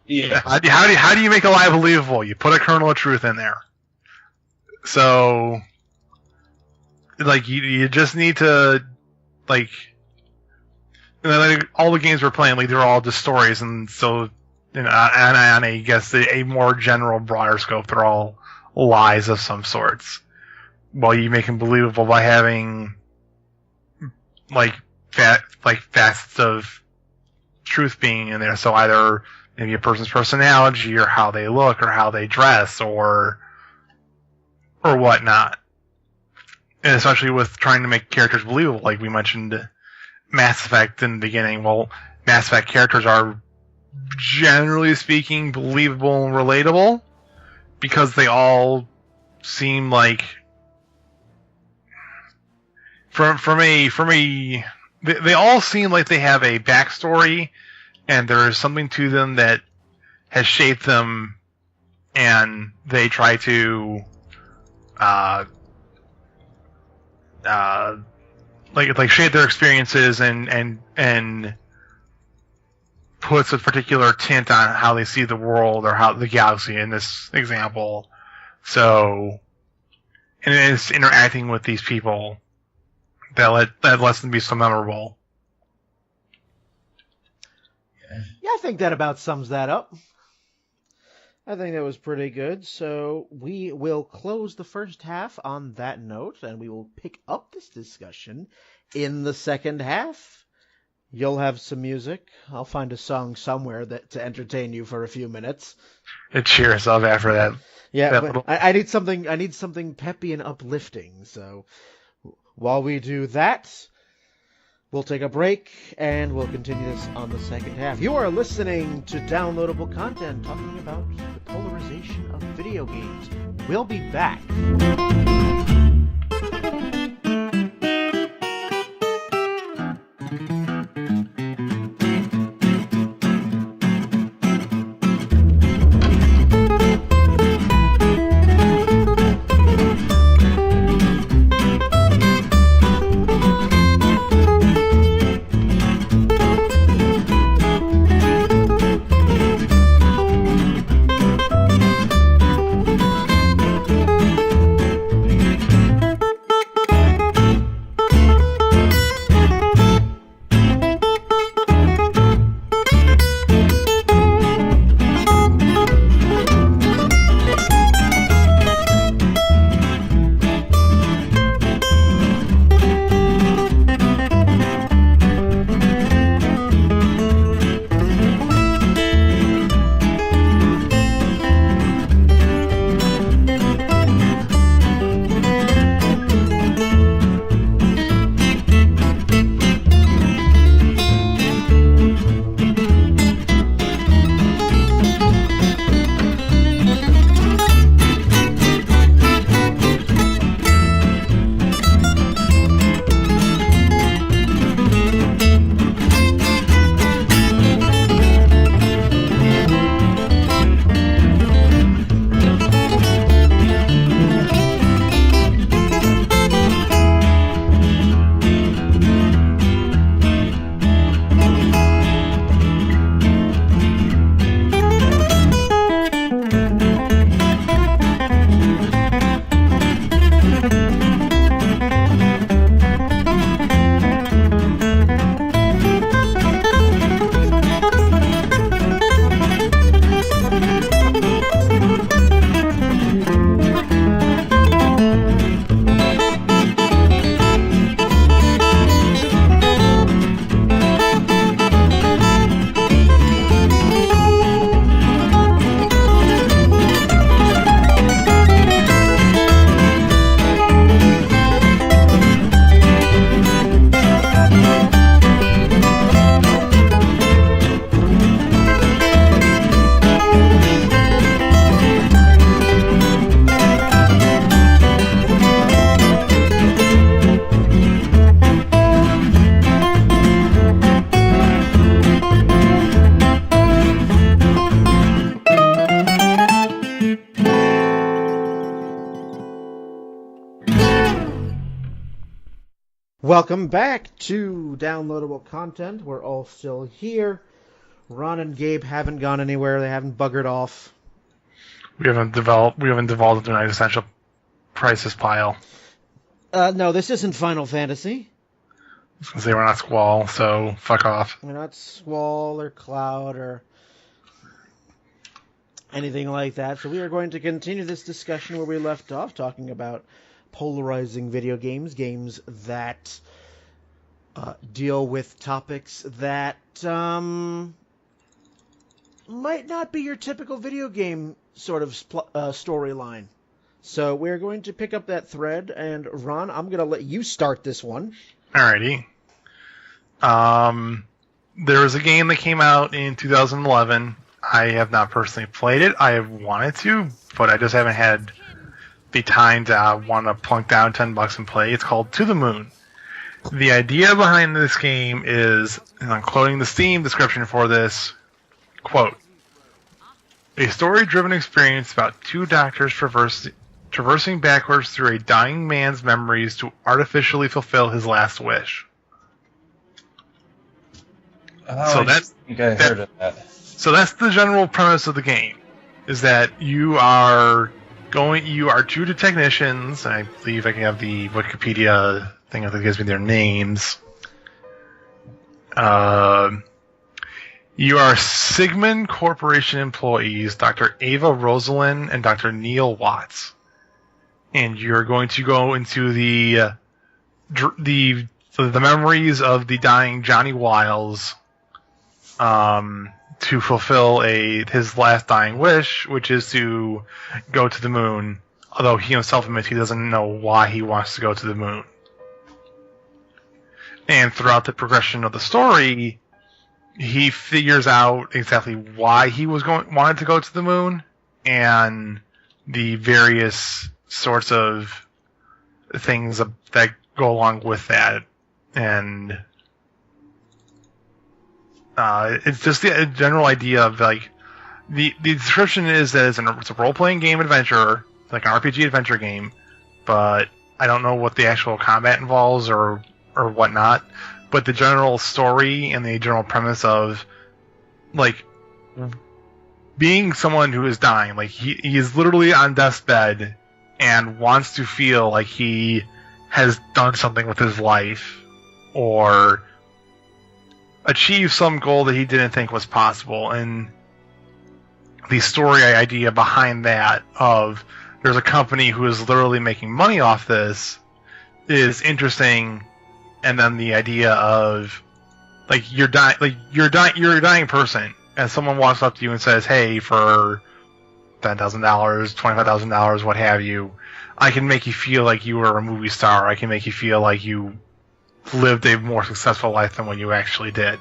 Yeah. How do you make a lie believable? You put a kernel of truth in there. So, you just need to all the games we're playing, they're all just stories, and so, and I guess a more general, broader scope, they're all lies of some sorts. Well, you make them believable by having, facets of truth being in there. So either maybe a person's personality, or how they look, or how they dress, or whatnot. And especially with trying to make characters believable, like we mentioned Mass Effect in the beginning. Well, Mass Effect characters are, generally speaking, believable and relatable because they all seem like they all seem like they have a backstory and there is something to them that has shaped them, and they try to shape their experiences and puts a particular tint on how they see the world or how the galaxy in this example. So, and it's interacting with these people that lets them be so memorable. Yeah, I think that about sums that up. I think that was pretty good. So we will close the first half on that note, and we will pick up this discussion in the second half. You'll have some music. I'll find a song somewhere to entertain you for a few minutes. It cheers up after that. Yeah, but I need something peppy and uplifting. So while we do that, we'll take a break, and we'll continue this on the second half. You are listening to Downloadable Content, talking about the polarization of video games. We'll be back. Welcome back to Downloadable Content. We're all still here. Ron and Gabe haven't gone anywhere. They haven't buggered off. We haven't devolved into an existential crisis pile. No, this isn't Final Fantasy. I was going to say we're not Squall, so fuck off. We're not Squall or Cloud or anything like that. So we are going to continue this discussion where we left off, talking about polarizing video games, games that deal with topics that might not be your typical video game sort of storyline. So we're going to pick up that thread, and Ron, I'm going to let you start this one. Alrighty. There was a game that came out in 2011. I have not personally played it. I have wanted to, but I just haven't had the time to want to plunk down $10 and play. It's called To the Moon. The idea behind this game is, and I'm quoting the Steam description for this, quote, a story-driven experience about two doctors traversing backwards through a dying man's memories to artificially fulfill his last wish. Oh, I think I heard of that. So that's the general premise of the game, is that you are two technicians, and I believe I can have the Wikipedia thing that gives me their names. You are Sigmund Corporation employees, Dr. Ava Rosalind and Dr. Neil Watts. And you're going to go into the memories of the dying Johnny Wiles to fulfill his last dying wish, which is to go to the moon, although he himself admits he doesn't know why he wants to go to the moon. And throughout the progression of the story, he figures out exactly why he wanted to go to the moon, and the various sorts of things that go along with that. And it's just the general idea of, like, the description is that it's a role-playing game adventure, like an RPG adventure game, but I don't know what the actual combat involves or whatnot. But the general story and the general premise of, like, being someone who is dying, like, he is literally on death's bed and wants to feel like he has done something with his life or achieve some goal that he didn't think was possible. And the story idea behind that of there's a company who is literally making money off this is interesting. And then the idea of, like, you're a dying person, and someone walks up to you and says, "Hey, for $10,000, $25,000, what have you, I can make you feel like you were a movie star. I can make you feel like you lived a more successful life than what you actually did."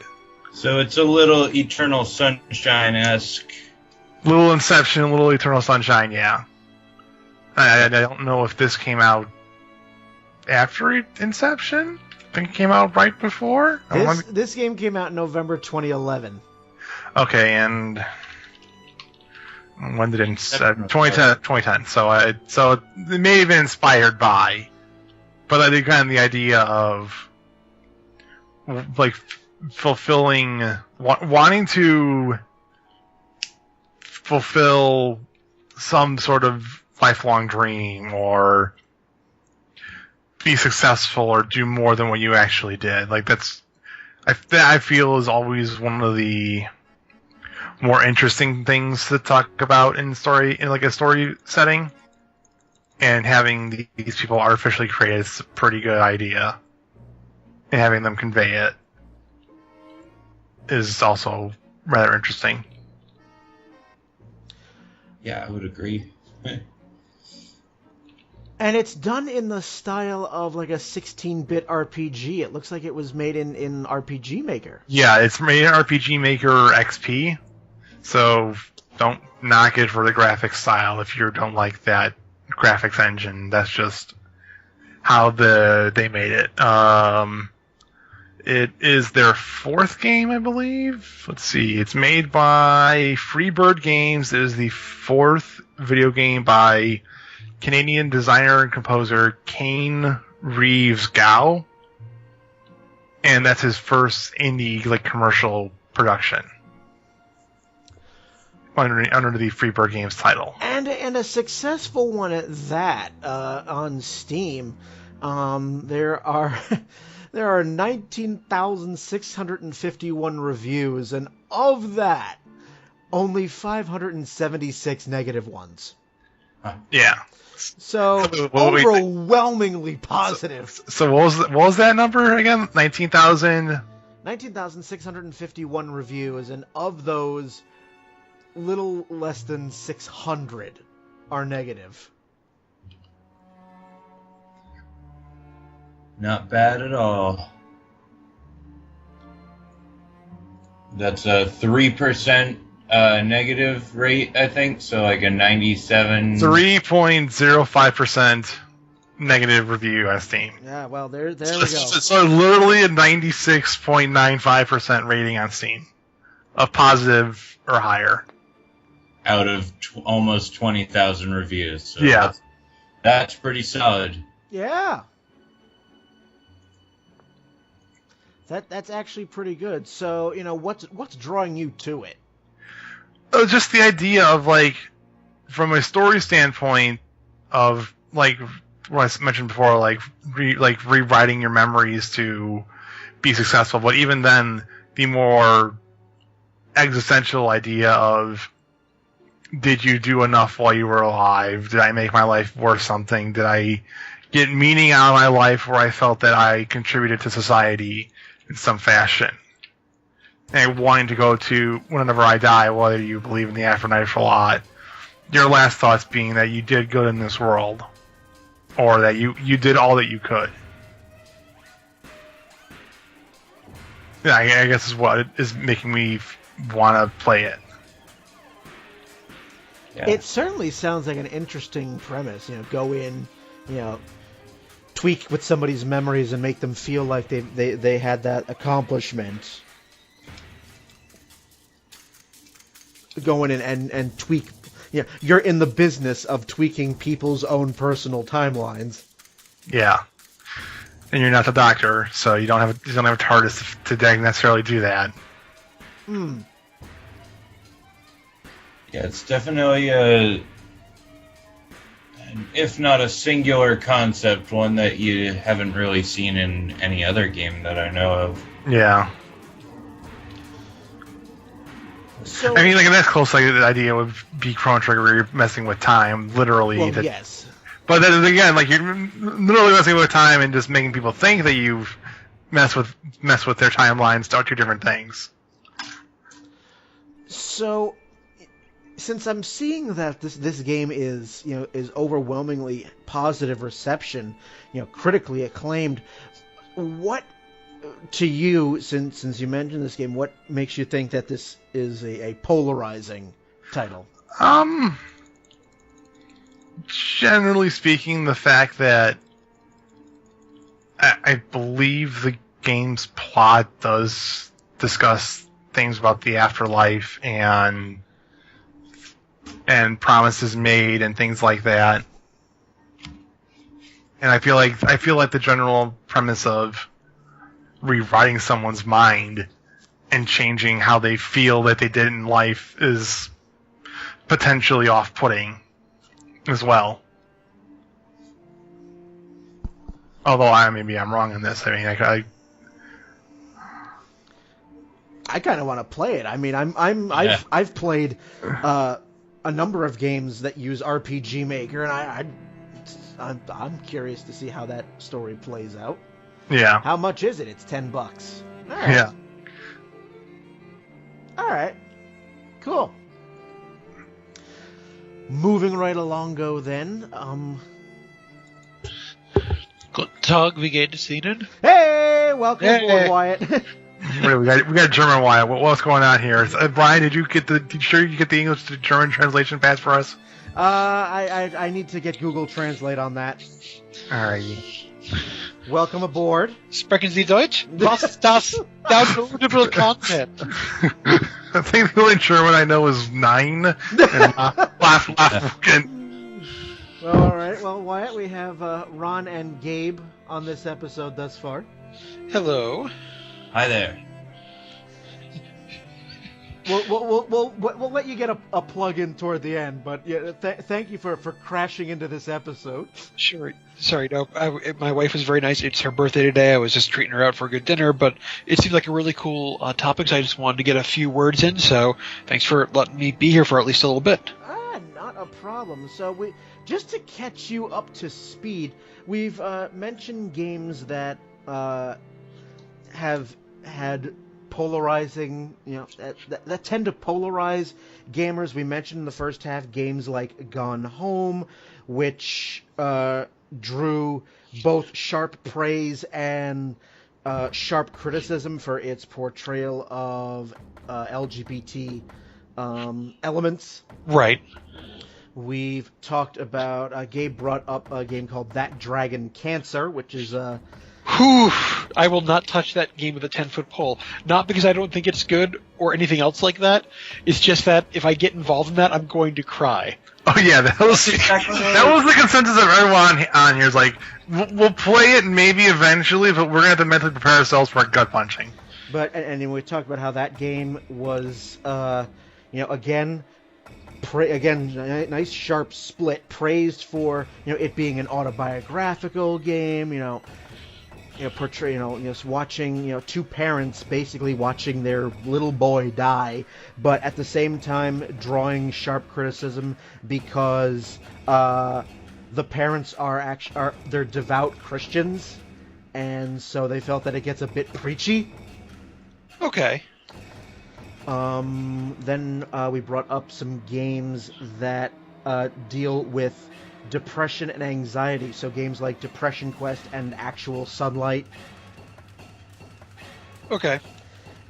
So it's a little Eternal Sunshine-esque. Little Inception, little Eternal Sunshine, yeah. I don't know if this came out after Inception. I think it came out right before. This game came out in November 2011. Okay, and when did it? 2010. So it may have been inspired by, but I think kind of the idea of, like, wanting to fulfill some sort of lifelong dream or be successful or do more than what you actually did. Like, I feel is always one of the more interesting things to talk about in a story setting. And having these people artificially created is a pretty good idea. And having them convey it is also rather interesting. Yeah, I would agree. And it's done in the style of, like, a 16-bit RPG. It looks like it was made in RPG Maker. Yeah, it's made in RPG Maker XP. So don't knock it for the graphics style if you don't like that graphics engine. That's just how they made it. It is their fourth game, I believe. Let's see. It's made by Freebird Games. It is the fourth video game by Canadian designer and composer Kane Reeves Gow. and that's his first indie like commercial production under the Freebird Games title, and a successful one at that on Steam. There are 19,651 reviews, and of that, only 576 negative ones. Yeah. So overwhelmingly positive. So what was that number again? 19,651 reviews, and of those, little less than 600 are negative. Not bad at all. That's a 3% negative rate, I think. So like a 97. 3.05% negative review on Steam. Yeah, well, there we go. So literally a 96.95% rating on Steam of positive or higher. Out of almost 20,000 reviews. So yeah. That's pretty solid. Yeah. That's actually pretty good. So, what's drawing you to it? Just the idea of, like, from a story standpoint of, like, what I mentioned before, like, rewriting your memories to be successful. But even then, the more existential idea of, did you do enough while you were alive? Did I make my life worth something? Did I get meaning out of my life where I felt that I contributed to society in some fashion? And wanting to go to whenever I die, whether you believe in the afterlife or not, your last thoughts being that you did good in this world, or that you did all that you could. Yeah, I guess is what is making me want to play it. Yeah. It certainly sounds like an interesting premise. Go in, tweak with somebody's memories and make them feel like they had that accomplishment. Go in and tweak. You're in the business of tweaking people's own personal timelines. Yeah, and you're not the doctor, so you don't have a TARDIS to necessarily do that. Hmm. Yeah, it's definitely if not a singular concept, one that you haven't really seen in any other game that I know of. Yeah. So, I mean, like, that's close. Like, the idea would be Chrono Trigger, where you're messing with time, literally. Well, yes. But then again, like, you're literally messing with time and just making people think that you've messed with their timelines. Are two different things. So, since I'm seeing that this game is overwhelmingly positive reception, critically acclaimed, what to you, since you mentioned this game, what makes you think that this is a polarizing title? Generally speaking, the fact that I believe the game's plot does discuss things about the afterlife and promises made and things like that. And I feel like the general premise of rewriting someone's mind and changing how they feel that they did in life is potentially off-putting as well. Although maybe I'm wrong on this. I mean, I kind of want to play it. I mean, I've played a number of games that use RPG Maker, and I'm curious to see how that story plays out. Yeah. How much is it? It's $10. All right. Yeah. All right. Cool. Moving right along, then. Guten Tag, wie geht es Ihnen? Hey, welcome aboard, Wyatt. Wait, we got German Wyatt. What's going on here? Brian, did you get the English to German translation pass for us? I need to get Google Translate on that. Alrighty. Welcome aboard. Sprechen Sie Deutsch? Was ist das? Downloadable content. I think the only German I know is 9. And laugh. Well, all right. Well, Wyatt, we have Ron and Gabe on this episode thus far. Hello. Hi there. We'll let you get a plug in toward the end, but yeah, thank you for crashing into this episode. Sure. Sorry, no. My wife was very nice. It's her birthday today. I was just treating her out for a good dinner, but it seemed like a really cool topic, so I just wanted to get a few words in, so thanks for letting me be here for at least a little bit. Not a problem. So just to catch you up to speed, we've mentioned games that have had polarizing, that tend to polarize gamers. We mentioned in the first half games like Gone Home, which drew both sharp praise and sharp criticism for its portrayal of LGBT elements. Right. We've talked about, Gabe brought up a game called That Dragon Cancer, which is Whew, I will not touch that game with a 10-foot pole. Not because I don't think it's good or anything else like that. It's just that if I get involved in that, I'm going to cry. Oh yeah, that was the consensus of everyone on here. Is like, we'll play it maybe eventually, but we're gonna have to mentally prepare ourselves for gut punching. But and we talked about how that game was, again, nice sharp split, praised for it being an autobiographical game, portray, watching, two parents basically watching their little boy die, but at the same time drawing sharp criticism because the parents they're devout Christians, and so they felt that it gets a bit preachy. Okay. Then we brought up some games that deal with depression and anxiety, so games like Depression Quest and Actual Sunlight. Okay.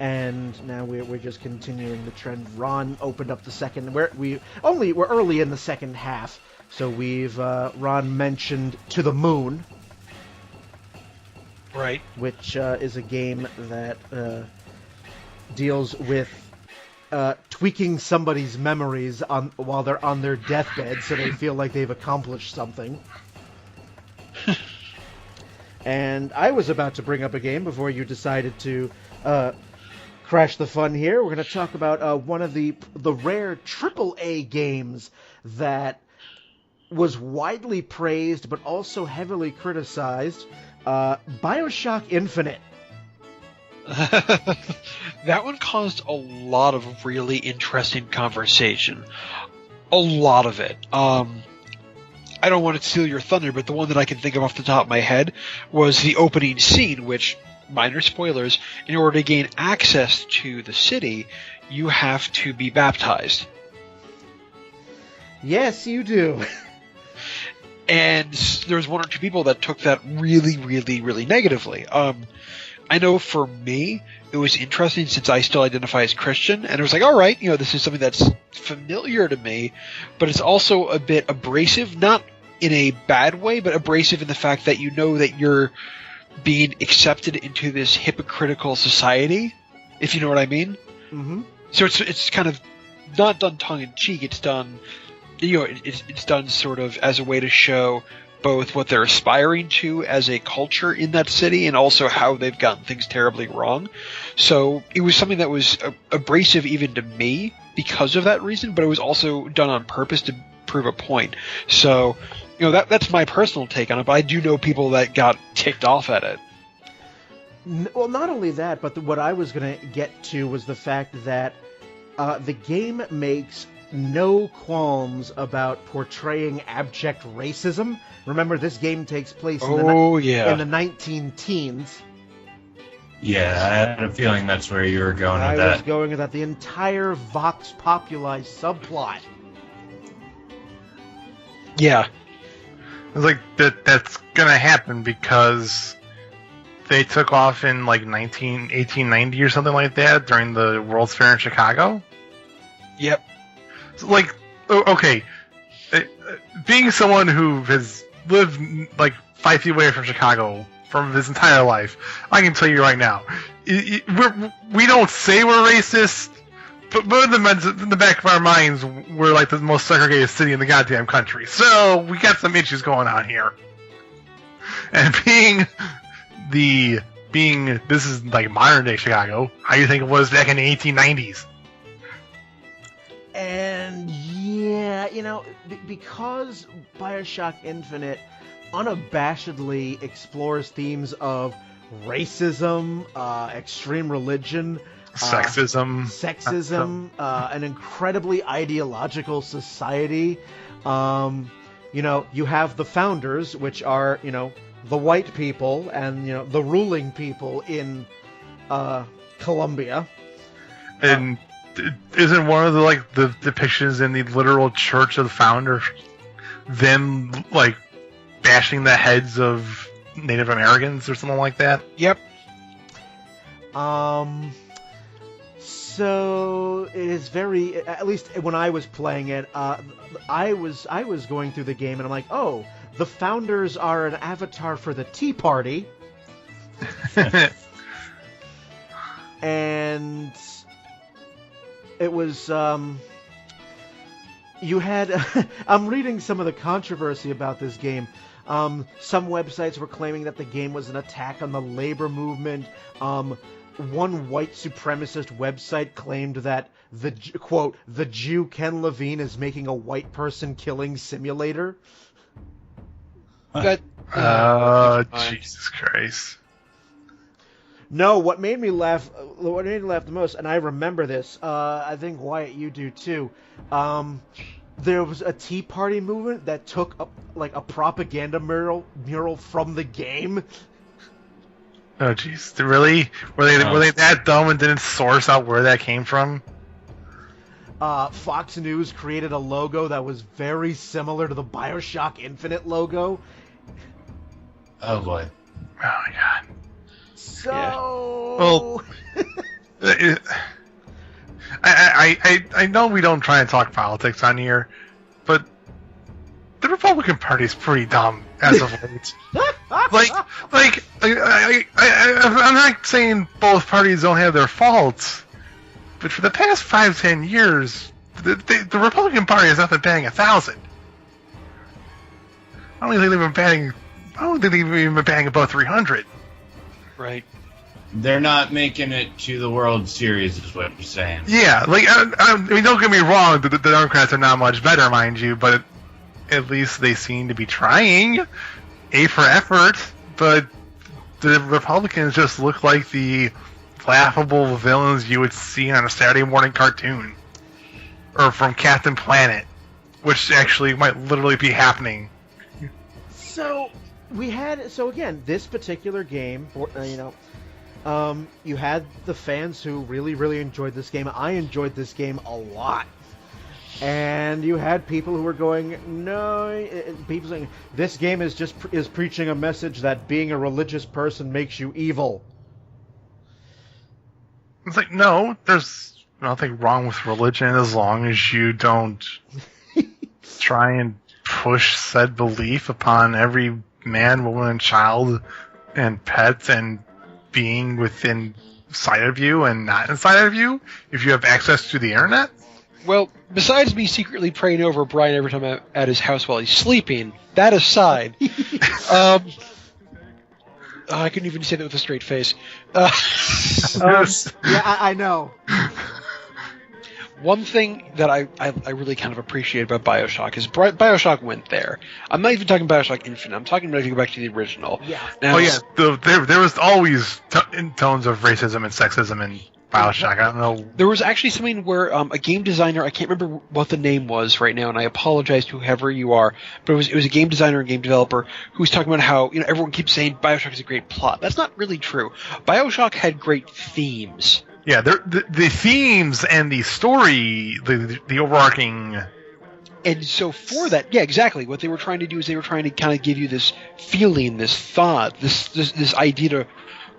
And now we're just continuing the trend. Ron opened up the second. We're early in the second half, so we've Ron mentioned To the Moon, right, which is a game that deals with tweaking somebody's memories while they're on their deathbed, so they feel like they've accomplished something. And I was about to bring up a game before you decided to crash the fun here. We're going to talk about one of the rare AAA games that was widely praised but also heavily criticized, BioShock Infinite. That one caused a lot of really interesting conversation. A lot of it. I don't want to steal your thunder, but the one that I can think of off the top of my head was the opening scene, which, minor spoilers, in order to gain access to the city, you have to be baptized. Yes, you do. And there was one or two people that took that really, really, really negatively. I know for me, it was interesting since I still identify as Christian, and it was like, all right, this is something that's familiar to me, but it's also a bit abrasive, not in a bad way, but abrasive in the fact that that you're being accepted into this hypocritical society, if you know what I mean. Mm-hmm. So it's kind of not done tongue-in-cheek, it's done, it's done sort of as a way to show both what they're aspiring to as a culture in that city and also how they've gotten things terribly wrong. So it was something that was abrasive even to me because of that reason, but it was also done on purpose to prove a point. So, that's my personal take on it, but I do know people that got ticked off at it. Well, not only that, but what I was going to get to was the fact that the game makes no qualms about portraying abject racism. Remember, this game takes place in the 19-teens. Yeah, I had a feeling that's where you were going with that. I was going with that. The entire Vox Populi subplot. Yeah. It's like that's gonna happen because they took off in like 1890 or something like that during the World's Fair in Chicago. Yep. So, like, okay, being someone who has lived like 5 feet away from Chicago from his entire life, I can tell you right now, we don't say we're racist, but in the back of our minds, we're like the most segregated city in the goddamn country. So we got some issues going on here. And being the being this is like modern day Chicago, how do you think it was back in the 1890s? And yeah, because BioShock Infinite unabashedly explores themes of racism, extreme religion, sexism, an incredibly ideological society. You have the founders, which are, the white people and, the ruling people in Colombia. And isn't one of the depictions in the literal Church of the Founders them, like, bashing the heads of Native Americans or something like that? Yep. So it is very, at least when I was playing it, I was going through the game and I'm like, oh, the founders are an avatar for the Tea Party. And it was, you had, I'm reading some of the controversy about this game. Some websites were claiming that the game was an attack on the labor movement. One white supremacist website claimed that quote, the Jew Ken Levine is making a white person killing simulator. That, Jesus Christ. No, what made me laugh the most, and I remember this, I think Wyatt, you do too. There was a Tea Party movement that took a propaganda mural from the game. Oh jeez, really? Were they that dumb and didn't source out where that came from? Fox News created a logo that was very similar to the BioShock Infinite logo. Oh boy. Oh my god. So... Well, I know we don't try and talk politics on here, but the Republican Party is pretty dumb as of late. I'm not saying both parties don't have their faults, but for the past 5-10 years, the Republican Party has not been batting 1,000. I don't think they've even been batting above 300. right. They're not making it to the World Series, is what you're saying. Yeah, I mean, don't get me wrong, the Democrats are not much better, mind you, but at least they seem to be trying. A for effort, but the Republicans just look like the laughable villains you would see on a Saturday morning cartoon. Or from Captain Planet, which actually might literally be happening. So, again, this particular game, you had the fans who really, really enjoyed this game. I enjoyed this game a lot. And you had people who were going, no, people saying, this game is preaching a message that being a religious person makes you evil. It's like, no, there's nothing wrong with religion as long as you don't try and push said belief upon every man, woman, and child and pet and being within sight of you and not inside of you if you have access to the internet. Well, besides me secretly praying over Brian every time I'm at his house while he's sleeping, that aside, I couldn't even say that with a straight face. Yeah, I know. One thing that I really kind of appreciate about BioShock is BioShock went there. I'm not even talking BioShock Infinite. I'm talking about if you go back to the original. Yeah. Now, there was always tones of racism and sexism in BioShock. I don't know. There was actually something where a game designer, I can't remember what the name was right now, and I apologize to whoever you are, but it was a game designer and game developer who was talking about how everyone keeps saying BioShock is a great plot. That's not really true. BioShock had great themes. Yeah, the themes and the story, the overarching. And so for that, yeah, exactly. What they were trying to do is they were trying to kind of give you this feeling, this thought, this idea to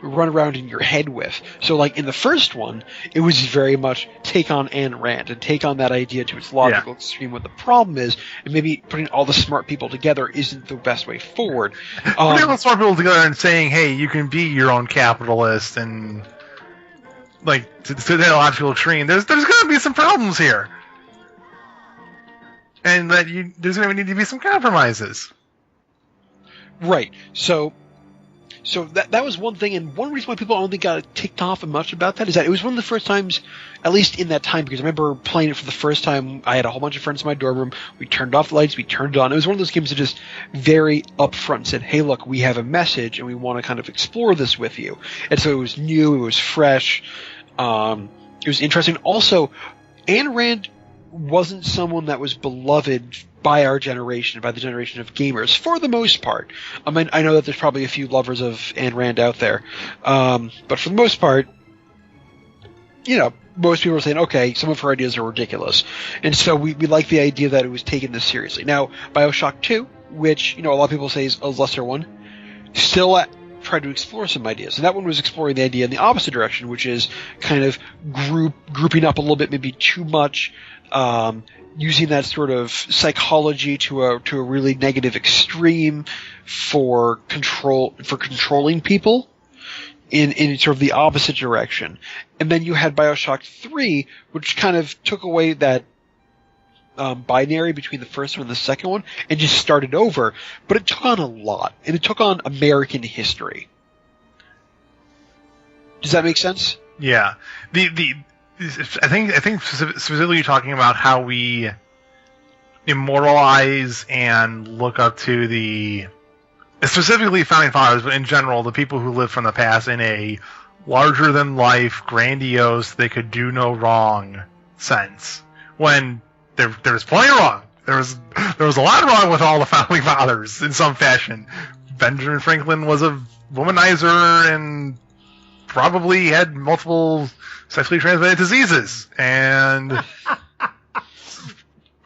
run around in your head with. So like in the first one, it was very much take on Ayn Rand and take on that idea to its logical extreme. What the problem is, and maybe putting all the smart people together isn't the best way forward. Putting all the smart people together and saying, hey, you can be your own capitalist and like to that logical extreme. There's going to be some problems here. And that there's going to need to be some compromises. Right. So So that was one thing, and one reason why people only got ticked off much about that is that it was one of the first times, at least in that time, because I remember playing it for the first time. I had a whole bunch of friends in my dorm room. We turned off the lights, we turned it on. It was one of those games that just very upfront said, hey, look, we have a message, and we want to kind of explore this with you. And so it was new, it was fresh, it was interesting. Also, Ayn Rand wasn't someone that was beloved by our generation, by the generation of gamers, for the most part. I mean, I know that there's probably a few lovers of Ayn Rand out there, but for the most part, most people are saying, okay, some of her ideas are ridiculous. And so we like the idea that it was taken this seriously. Now, BioShock 2, which, a lot of people say is a lesser one, still tried to explore some ideas. And that one was exploring the idea in the opposite direction, which is kind of grouping up a little bit, maybe too much, using that sort of psychology to a really negative extreme for controlling people in sort of the opposite direction. And then you had BioShock 3, which kind of took away that binary between the first one and the second one and just started over. But it took on a lot, and it took on American history. Does that make sense? Yeah. I think specifically you're talking about how we immortalize and look up to the specifically founding fathers, but in general the people who lived from the past in a larger than life, grandiose, they could do no wrong sense. When there was plenty wrong. There was a lot wrong with all the founding fathers in some fashion. Benjamin Franklin was a womanizer and probably had multiple sexually transmitted diseases, and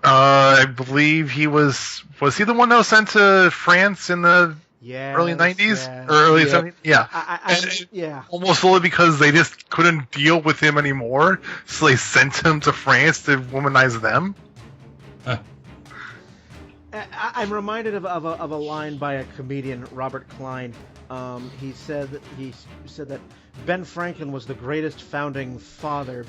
I believe he was he the one that was sent to France in the early 90s or early 70s? Yeah. Almost solely because they just couldn't deal with him anymore, so they sent him to France to womanize them. I'm reminded of a line by a comedian, Robert Klein. He said that Ben Franklin was the greatest founding father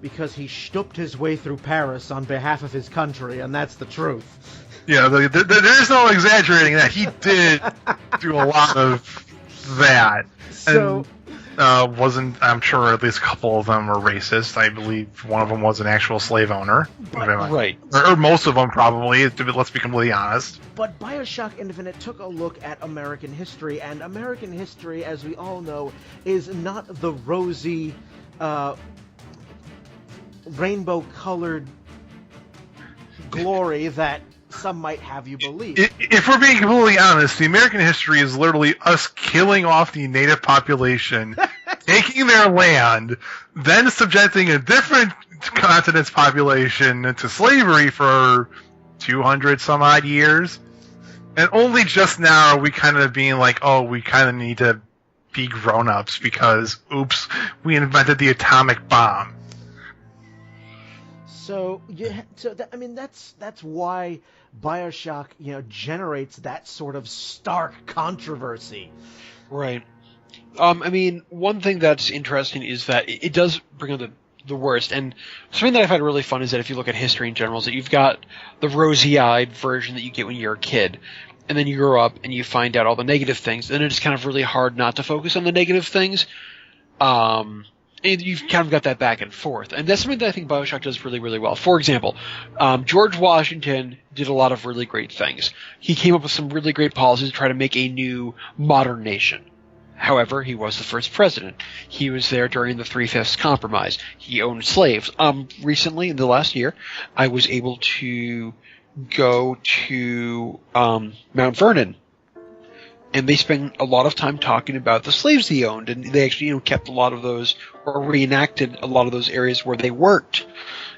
because he stooped his way through Paris on behalf of his country, and that's the truth. Yeah, there is no exaggerating that. He did do a lot of that. So, I'm sure at least a couple of them were racist. I believe one of them was an actual slave owner. Right. Or most of them probably, let's be completely honest. But BioShock Infinite took a look at American history, and American history, as we all know, is not the rosy, rainbow-colored glory that some might have you believe. If we're being completely honest, the American history is literally us killing off the native population, taking their land, then subjecting a different continent's population to slavery for 200 some odd years. And only just now are we kind of being like, oh, we kind of need to be grown-ups because, oops, we invented the atomic bomb. So that's why BioShock, generates that sort of stark controversy. Right. One thing that's interesting is that it does bring up the worst, and something that I find really fun is that if you look at history in general, is that you've got the rosy-eyed version that you get when you're a kid, and then you grow up and you find out all the negative things, and it's kind of really hard not to focus on the negative things. And you've kind of got that back and forth. And that's something that I think BioShock does really, really well. For example, George Washington did a lot of really great things. He came up with some really great policies to try to make a new, modern nation. However, he was the first president. He was there during the Three-Fifths Compromise. He owned slaves. Recently, in the last year, I was able to go to Mount Vernon. And they spent a lot of time talking about the slaves he owned, and they actually, kept a lot of those, or reenacted a lot of those areas where they worked,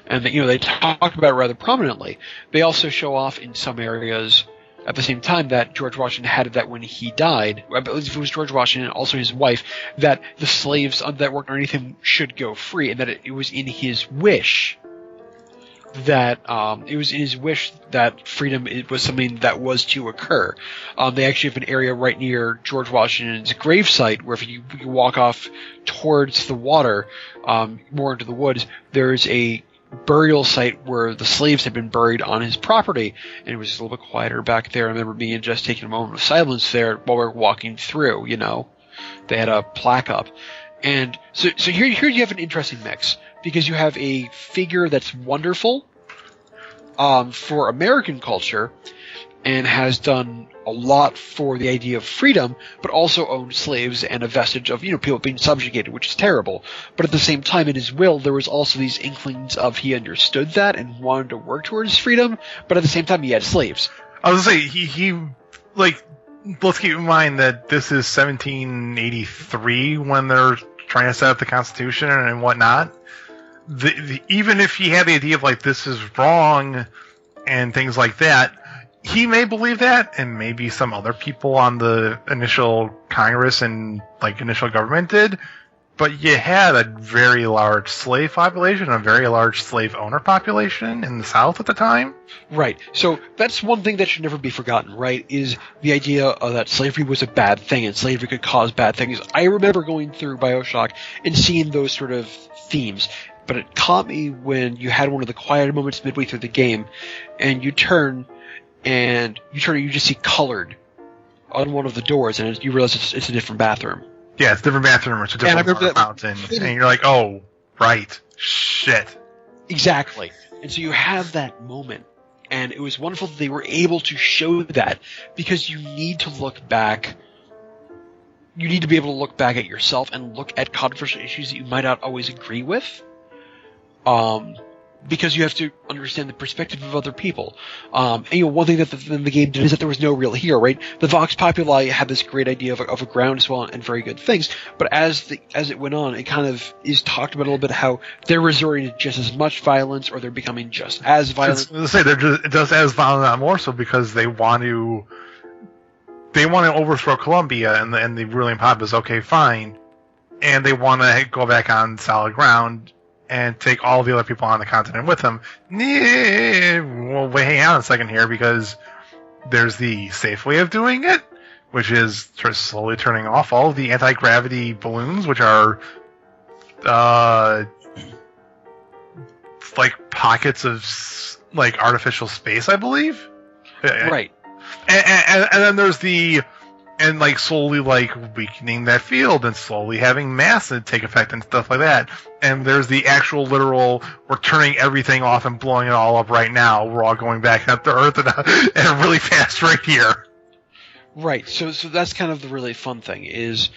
and they talked about it rather prominently. They also show off in some areas at the same time that George Washington had that when he died. I believe it was George Washington and also his wife, that the slaves that worked underneath him should go free, and that it was in his wish that that freedom was something that was to occur. They actually have an area right near George Washington's gravesite where if you walk off towards the water, more into the woods, there's a burial site where the slaves had been buried on his property, and it was just a little bit quieter back there. I remember me and Jess taking a moment of silence there while we were walking through. They had a plaque up, and so here you have an interesting mix because you have a figure that's wonderful for American culture and has done a lot for the idea of freedom, but also owned slaves and a vestige of people being subjugated, which is terrible. But at the same time, in his will, there was also these inklings of he understood that and wanted to work towards freedom, but at the same time, he had slaves. I was gonna say he let's keep in mind that this is 1783 when they're trying to set up the Constitution and whatnot. Even if he had the idea of this is wrong and things like that, he may believe that, and maybe some other people on the initial Congress and initial government did, but you had a very large slave population, a very large slave owner population in the South at the time. Right. So that's one thing that should never be forgotten, right, is the idea that slavery was a bad thing and slavery could cause bad things. I remember going through BioShock and seeing those sort of themes, but it caught me when you had one of the quieter moments midway through the game, and you turn and you just see colored on one of the doors, and you realize it's a different bathroom. Yeah, it's a different bathroom. It's a different fountain. And you're like, oh, right. Shit. Exactly. And so you have that moment. And it was wonderful that they were able to show that, because you need to look back. You need to be able to look back at yourself and look at controversial issues that you might not always agree with. Because you have to understand the perspective of other people. And one thing that the game did is that there was no real hero, right? The Vox Populi had this great idea of a groundswell and very good things, but as it went on, it kind of is talked about a little bit how they're resorting to just as much violence, or they're becoming just as violent. Let's say they're just as violent, not more so, because they want to overthrow Columbia, and the ruling pop is okay, fine, and they want to go back on solid ground and take all the other people on the continent with them. Well, wait, hang on a second here, because there's the safe way of doing it, which is sort of slowly turning off all of the anti-gravity balloons, which are pockets of artificial space, I believe. Right. And then there's slowly weakening that field and slowly having mass take effect and stuff like that. And there's the actual literal, we're turning everything off and blowing it all up right now. We're all going back up to Earth at a really fast rate here. Right. So that's kind of the really fun thing is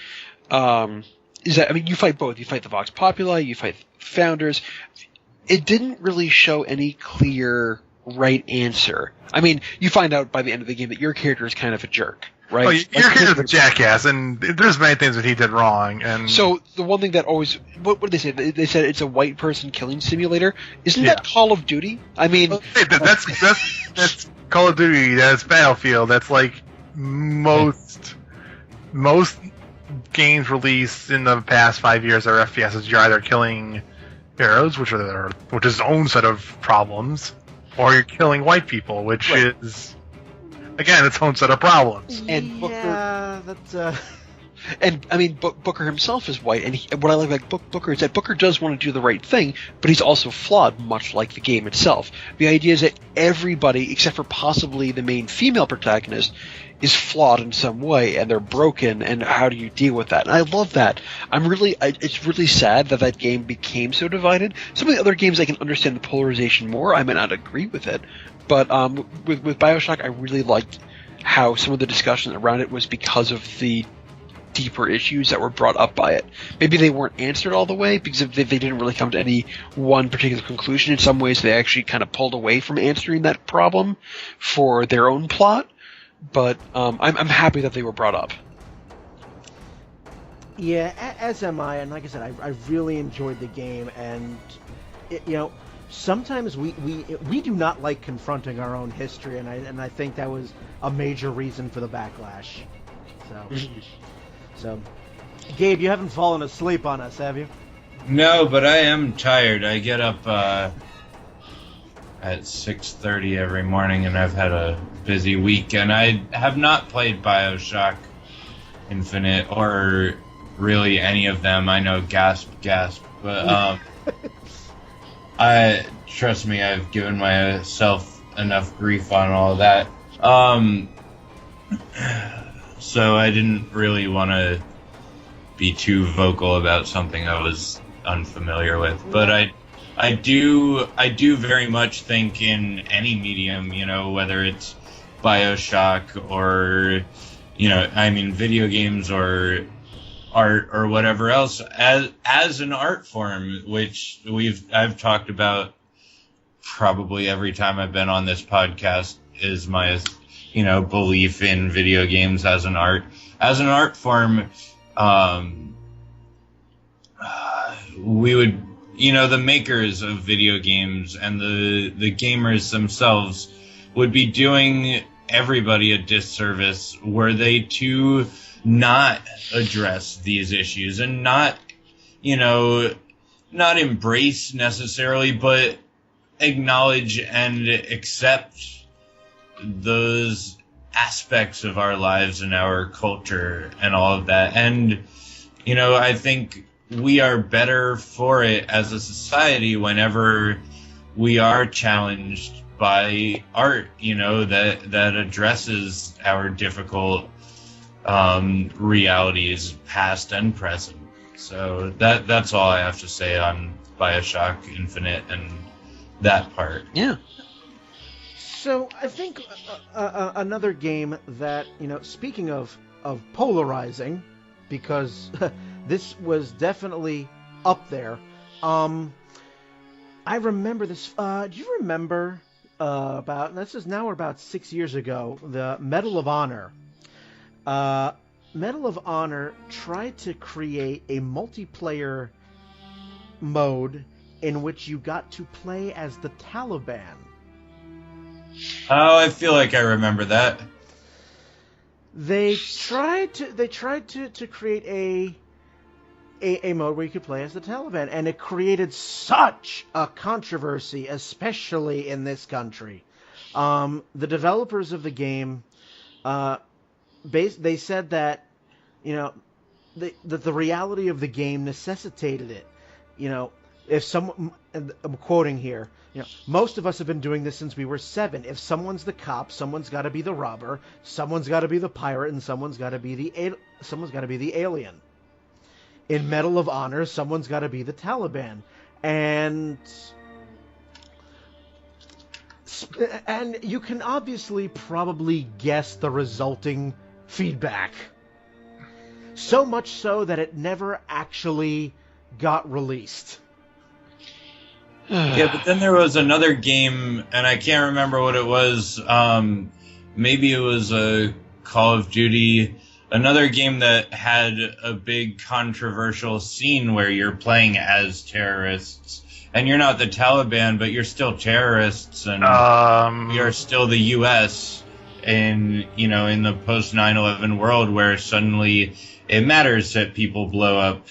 that, you fight both. You fight the Vox Populi, you fight founders. It didn't really show any clear right answer. You find out by the end of the game that your character is kind of a jerk. Right. Oh, your character's a jackass, and there's many things that he did wrong. And so the one thing that always, what did they say? They said it's a white person killing simulator. Isn't that Call of Duty? That's Call of Duty. That's Battlefield. That's most games released in the past 5 years are FPSs. You're either killing heroes, which is its own set of problems, or you're killing white people, which is, again, its own set of problems. And that's And Booker himself is white, and what I like about Booker is that Booker does want to do the right thing, but he's also flawed, much like the game itself. The idea is that everybody, except for possibly the main female protagonist, is flawed in some way, and they're broken, and how do you deal with that? And I love that. It's really sad that game became so divided. Some of the other games I can understand the polarization more. I might not agree with it, but with BioShock, I really liked how some of the discussion around it was because of the deeper issues that were brought up by it. Maybe they weren't answered all the way because they didn't really come to any one particular conclusion. In some ways, they actually kind of pulled away from answering that problem for their own plot. But I'm happy that they were brought up. Yeah, as am I. And like I said, I really enjoyed the game. And sometimes we do not like confronting our own history, and I think that was a major reason for the backlash. So, Gabe, you haven't fallen asleep on us, have you? No, but I am tired. I get up at 6:30 every morning, and I've had a busy week, and I have not played BioShock Infinite or really any of them. I know, gasp, but trust me, I've given myself enough grief on all that. So I didn't really want to be too vocal about something I was unfamiliar with. But I do very much think in any medium, whether it's BioShock or, video games or art or whatever else, as an art form, which I've talked about probably every time I've been on this podcast, is my belief in video games as an art form. We would, the makers of video games and the gamers themselves would be doing everybody a disservice were they to not address these issues and not embrace necessarily, but acknowledge and accept those aspects of our lives and our culture and all of that. And, I think we are better for it as a society whenever we are challenged by art, that addresses our difficult realities, past and present. So that's all I have to say on BioShock Infinite and that part. Yeah. So I think another game that, speaking of polarizing, because this was definitely up there. I remember this. Do you remember we're about 6 years ago, the Medal of Honor? Medal of Honor tried to create a multiplayer mode in which you got to play as the Taliban. Oh, I feel like I remember that. They tried to create a mode where you could play as the Taliban, and it created such a controversy, especially in this country. The developers of the game, they said that, that the reality of the game necessitated it. If someone, I'm quoting here, most of us have been doing this since we were 7. If someone's the cop, someone's got to be the robber, someone's got to be the pirate, and someone's got to be the alien. In Medal of Honor, someone's got to be the Taliban, and you can obviously probably guess the resulting feedback. So much so that it never actually got released. Yeah, but then there was another game, and I can't remember what it was. Maybe it was a Call of Duty, another game that had a big controversial scene where you're playing as terrorists, and you're not the Taliban, but you're still terrorists, and you're still the U.S. in the post 9/11 world, where suddenly it matters that people blow up,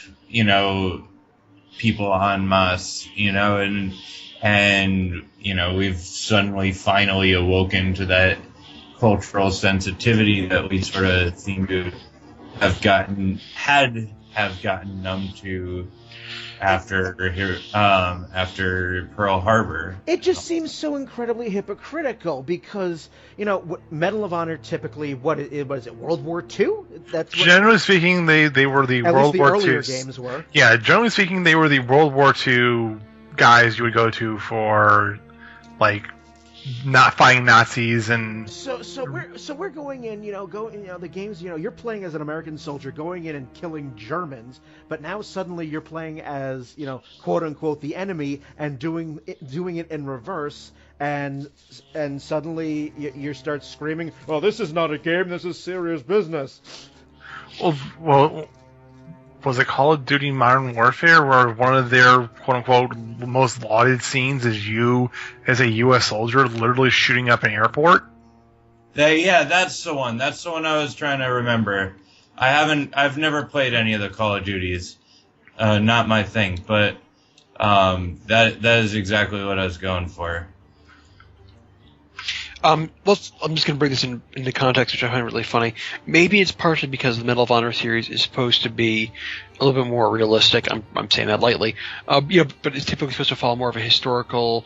people en masse, and we've suddenly finally awoken to that cultural sensitivity that we sort of seem to have gotten numb to after Pearl Harbor. It just seems so incredibly hypocritical because, Medal of Honor typically, was it World War II? Generally speaking, they were the World War II. Earlier games were. Yeah, generally speaking, they were the World War II guys you would go to for, not fighting Nazis and. So we're going in, the games, you're playing as an American soldier going in and killing Germans, but now suddenly you're playing as, quote unquote the enemy and doing it in reverse, and suddenly you start screaming, "Well, this is not a game, this is serious business." Well, was it Call of Duty Modern Warfare, where one of their quote-unquote most lauded scenes is you as a U.S. soldier literally shooting up an airport? Yeah, that's the one. That's the one I was trying to remember. I've never played any of the Call of Duties. Not my thing, but that is exactly what I was going for. I'm just going to bring this into context, which I find really funny. Maybe it's partially because the Medal of Honor series is supposed to be a little bit more realistic. I'm saying that lightly. But it's typically supposed to follow more of a historical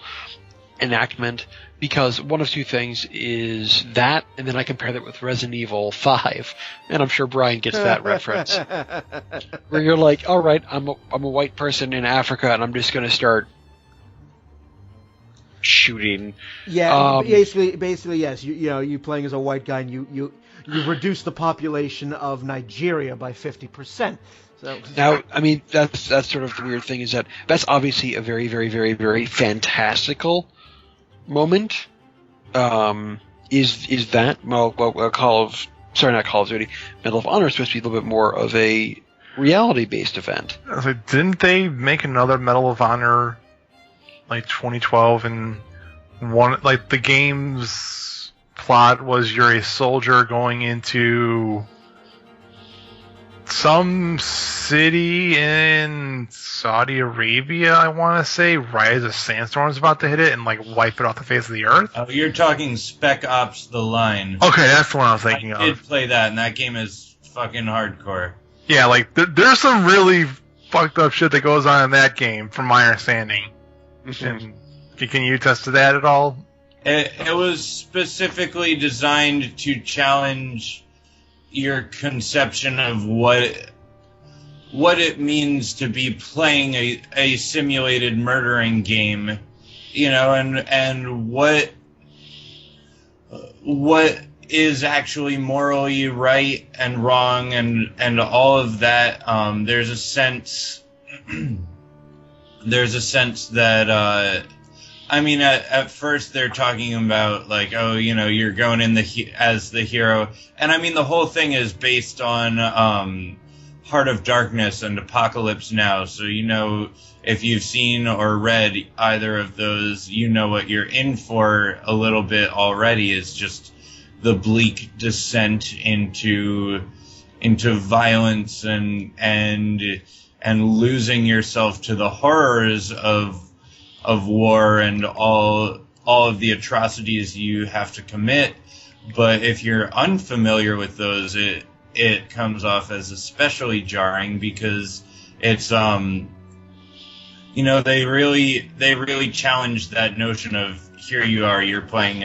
enactment, because one of two things is that, and then I compare that with Resident Evil 5, and I'm sure Brian gets that reference. Where you're like, all right, I'm a white person in Africa, and I'm just going to start shooting. Yeah, basically, yes. You playing as a white guy, and you reduce the population of Nigeria by 50%. So now, I mean, that's sort of the weird thing, is that that's obviously a very, very, very, very fantastical moment. Is that not Call of Duty, Medal of Honor is supposed to be a little bit more of a reality-based event. So didn't they make another Medal of Honor like 2012, and one, like, the game's plot was you're a soldier going into some city in Saudi Arabia, I want to say, right as a sandstorm's about to hit it and like wipe it off the face of the earth. Oh, you're talking Spec Ops: The Line. Okay, that's the one I was thinking of. I did play that, and that game is fucking hardcore. Yeah, like there's some really fucked up shit that goes on in that game, from my understanding. And can you attest to that at all? It was specifically designed to challenge your conception of what it means to be playing a simulated murdering game, and what is actually morally right and wrong, and all of that. There's a sense that at first they're talking about, like, oh, you're going in as the hero, and I mean the whole thing is based on Heart of Darkness and Apocalypse Now, so if you've seen or read either of those, what you're in for a little bit already, is just the bleak descent into violence and losing yourself to the horrors of war and all of the atrocities you have to commit. But if you're unfamiliar with those, it comes off as especially jarring, because it's they really challenge that notion of, here you're playing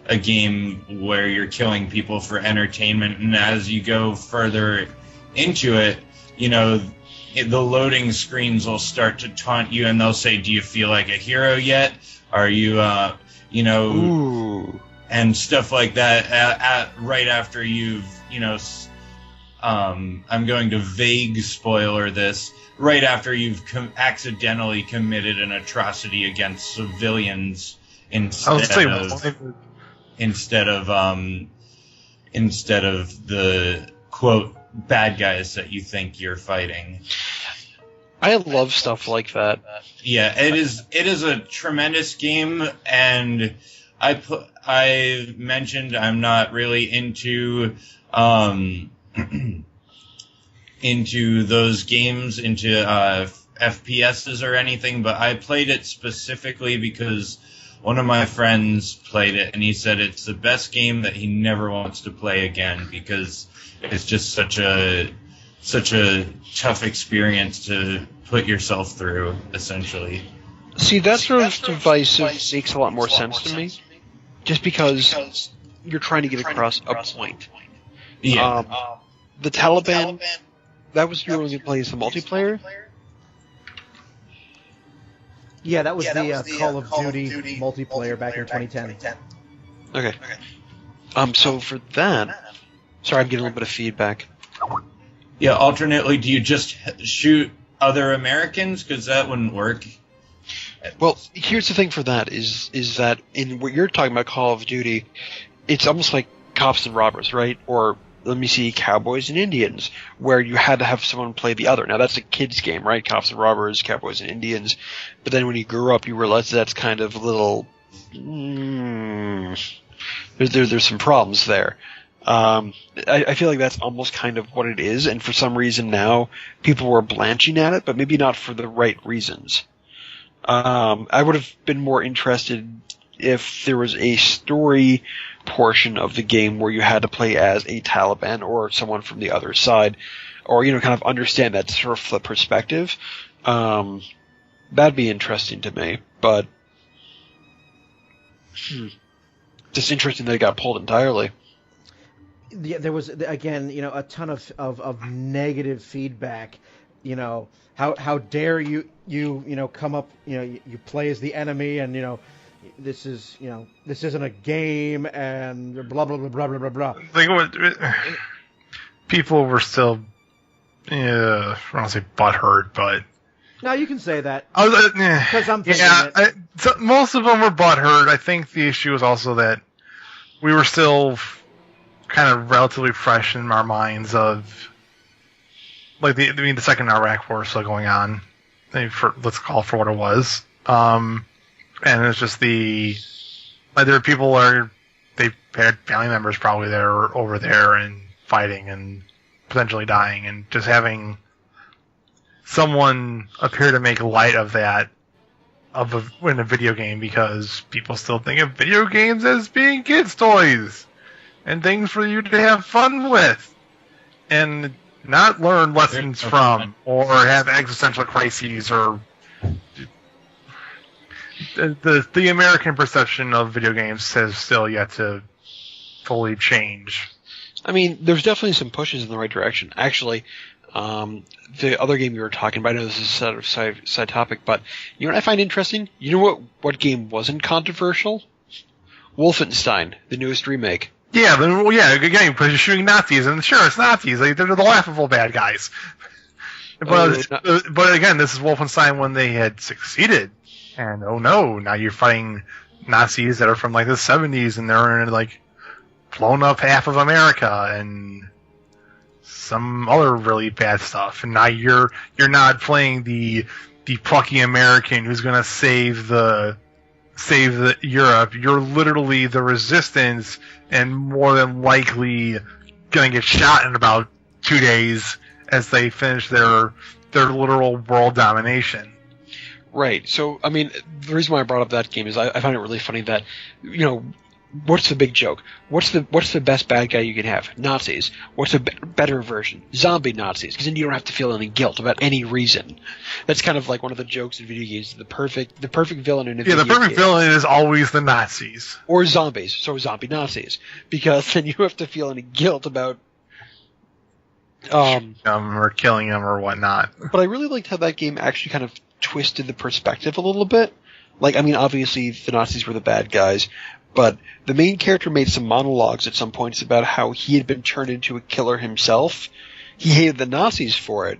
a game where you're killing people for entertainment, and as you go further into it, the loading screens will start to taunt you, and they'll say, do you feel like a hero yet? Are you, Ooh. And stuff like that, right after you've, I'm going to vague spoiler this, right after you've accidentally committed an atrocity against civilians instead of the, quote, bad guys that you think you're fighting. I love stuff like that. Yeah, it is a tremendous game, and I mentioned I'm not really into those games, into FPSs or anything, but I played it specifically because one of my friends played it, and he said it's the best game that he never wants to play again, because it's just such a tough experience to put yourself through, essentially. See, that sort of divisive makes a lot more sense to me, just because you're trying to get across a point. Yeah. The Taliban, that was your only play as the multiplayer? Yeah, that was the Call of Duty multiplayer back in 2010. Okay. So for that... Sorry, I'm getting a little bit of feedback. Yeah, alternately, do you just shoot other Americans? Because that wouldn't work. Well, here's the thing for that, is that in what you're talking about, Call of Duty, it's almost like Cops and Robbers, right? Or, let me see, Cowboys and Indians, where you had to have someone play the other. Now, that's a kid's game, right? Cops and Robbers, Cowboys and Indians. But then when you grew up, you realized that's kind of a little... There's some problems there. I feel like that's almost kind of what it is, and for some reason now people were blanching at it, but maybe not for the right reasons. I would have been more interested if there was a story portion of the game where you had to play as a Taliban or someone from the other side, or, kind of understand that sort of flip perspective, that'd be interesting to me. But just interesting that it got pulled entirely. Yeah, there was, again, a ton of negative feedback. How dare you come up, you play as the enemy, and this isn't a game, and blah blah blah blah blah blah. People were still, I don't want to say butthurt, but no, you can say that because I'm thinking so most of them were butthurt. I think the issue was also that we were still kind of relatively fresh in our minds of, like, the second Iraq war still going on. Let's call it for what it was. And it's just there were people they had family members probably there over there and fighting and potentially dying, and just having someone appear to make light of that in a video game, because people still think of video games as being kids' toys and things for you to have fun with and not learn lessons from, or have existential crises, or the American perception of video games has still yet to fully change. I mean, there's definitely some pushes in the right direction. Actually, the other game you were talking about, I know this is a side topic, but you know what I find interesting? You know what game wasn't controversial? Wolfenstein, the newest remake. Yeah, again, because you're shooting Nazis, and sure, it's Nazis. They're the laughable bad guys. But again, this is Wolfenstein when they had succeeded. And oh no, now you're fighting Nazis that are from like the 70s, and they're like blown up half of America and some other really bad stuff. And now you're not playing the plucky American who's gonna save the Europe. You're literally the resistance, and more than likely gonna get shot in about 2 days as they finish their literal world domination. Right. So, I mean, the reason why I brought up that game is I find it really funny that, what's the big joke? What's the best bad guy you can have? Nazis. What's a better version? Zombie Nazis. Because then you don't have to feel any guilt about any reason. That's kind of like one of the jokes in video games. The perfect villain in a video game. Yeah, the perfect villain is always the Nazis. Or zombies. So zombie Nazis. Because then you don't have to feel any guilt about or killing them or whatnot. But I really liked how that game actually kind of twisted the perspective a little bit. Like, I mean, obviously the Nazis were the bad guys, but the main character made some monologues at some points about how he had been turned into a killer himself. He hated the Nazis for it,